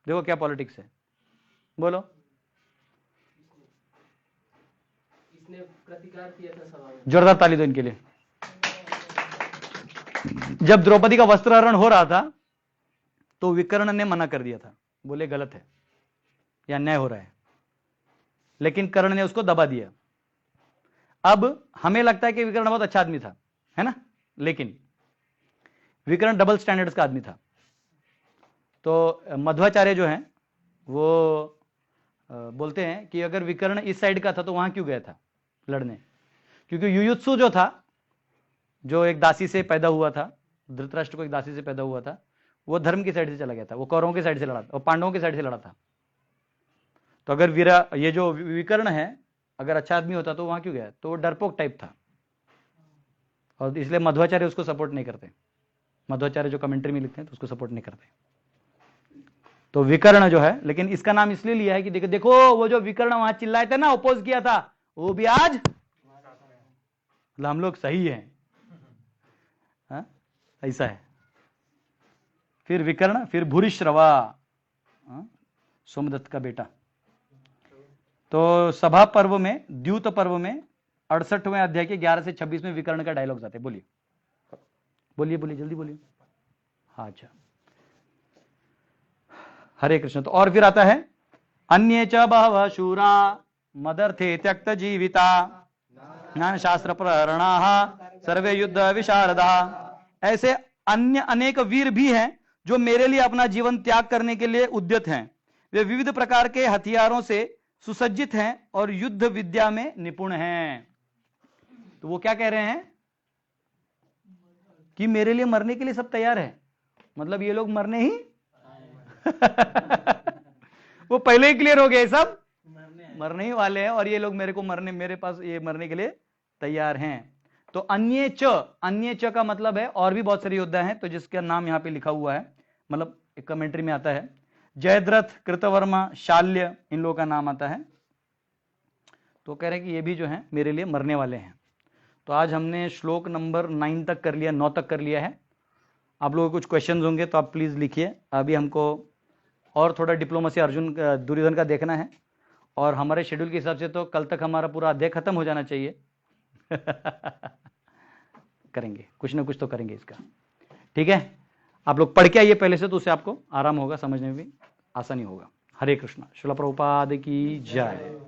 देखो क्या पॉलिटिक्स है, बोलो। इसने प्रतिकार किया था सभा में। जोरदार ताली दो इनके लिए। जब द्रौपदी का वस्त्रहरण हो रहा था तो विकर्ण ने मना कर दिया था, बोले गलत है, या अन्याय हो रहा है, लेकिन कर्ण ने उसको दबा दिया। अब हमें लगता है कि विकर्ण बहुत अच्छा आदमी था, है ना, लेकिन विकर्ण डबल स्टैंडर्ड्स का आदमी था। तो मध्वाचार्य जो है वो बोलते हैं कि अगर विकर्ण इस साइड का था तो वहां क्यों गया था लड़ने? क्योंकि युयुत्सु जो था, जो एक दासी से पैदा हुआ था, धृतराष्ट्र को एक दासी से पैदा हुआ था, वो धर्म की साइड से चला गया था, वो कौरवों की साइड से लड़ा था और पांडवों की साइड से लड़ा था। तो अगर ये जो विकर्ण है अगर अच्छा आदमी होता तो वहां क्यों गया? तो वो डरपोक टाइप था, और इसलिए मध्वाचार्य उसको सपोर्ट नहीं करते। मध्वाचार्य जो कमेंट्री में लिखते हैं तो उसको सपोर्ट नहीं करते। तो विकर्ण जो है, लेकिन इसका नाम इसलिए लिया है कि देखो वो जो विकर्ण वहां चिल्लाए थे ना, अपोज किया था, वो भी आज हम लोग सही हैं, ऐसा है। फिर विकर्ण, फिर भूरिश्रवा, सोमदत्त का बेटा। तो सभा पर्व में, द्यूत पर्व में 68वें अध्याय के 11 से 26 में विकर्ण का डायलॉग्स आते हैं। बोलिए बोलिए बोलिए, जल्दी बोलिए। हाँ, अच्छा, हरे कृष्ण। तो और फिर आता है अन्ये च बहवः शूरा मदर्थे त्यक्त जीविता ज्ञान शास्त्र प्रहरणाः सर्वे युद्ध विशारदाः। ऐसे अन्य अनेक वीर भी हैं जो मेरे लिए अपना जीवन त्याग करने के लिए उद्यत हैं। वे विविध प्रकार के हथियारों से सुसज्जित हैं और युद्ध विद्या में निपुण हैं। तो वो क्या कह रहे हैं कि मेरे लिए मरने के लिए सब तैयार है, मतलब ये लोग मरने ही वो पहले ही क्लियर हो गए, सब मरने ही वाले हैं और ये लोग मेरे पास ये मरने के लिए तैयार हैं। तो अन्ये च का मतलब है और भी बहुत सारे योद्धा हैं, तो जिसका नाम यहां पे लिखा हुआ है, मतलब एक कमेंट्री में आता है, जयद्रथ, कृतवर्मा, शाल्य, इन लोगों का नाम आता है। तो कह रहे हैं कि ये भी जो है मेरे लिए मरने वाले हैं। तो आज हमने श्लोक नंबर 9 तक कर लिया, 9 तक कर लिया है। आप लोगों को कुछ क्वेश्चंस होंगे तो आप प्लीज लिखिए। अभी हमको और थोड़ा डिप्लोमेसी दुर्योधन का देखना है, और हमारे शेड्यूल के हिसाब से तो कल तक हमारा पूरा अध्याय खत्म हो जाना चाहिए। करेंगे, कुछ ना कुछ तो करेंगे इसका, ठीक है। आप लोग पढ़ के आइए पहले से, तो उससे आपको आराम होगा, समझने में भी आसानी होगा। हरे कृष्णा। श्रील प्रभुपाद की जय।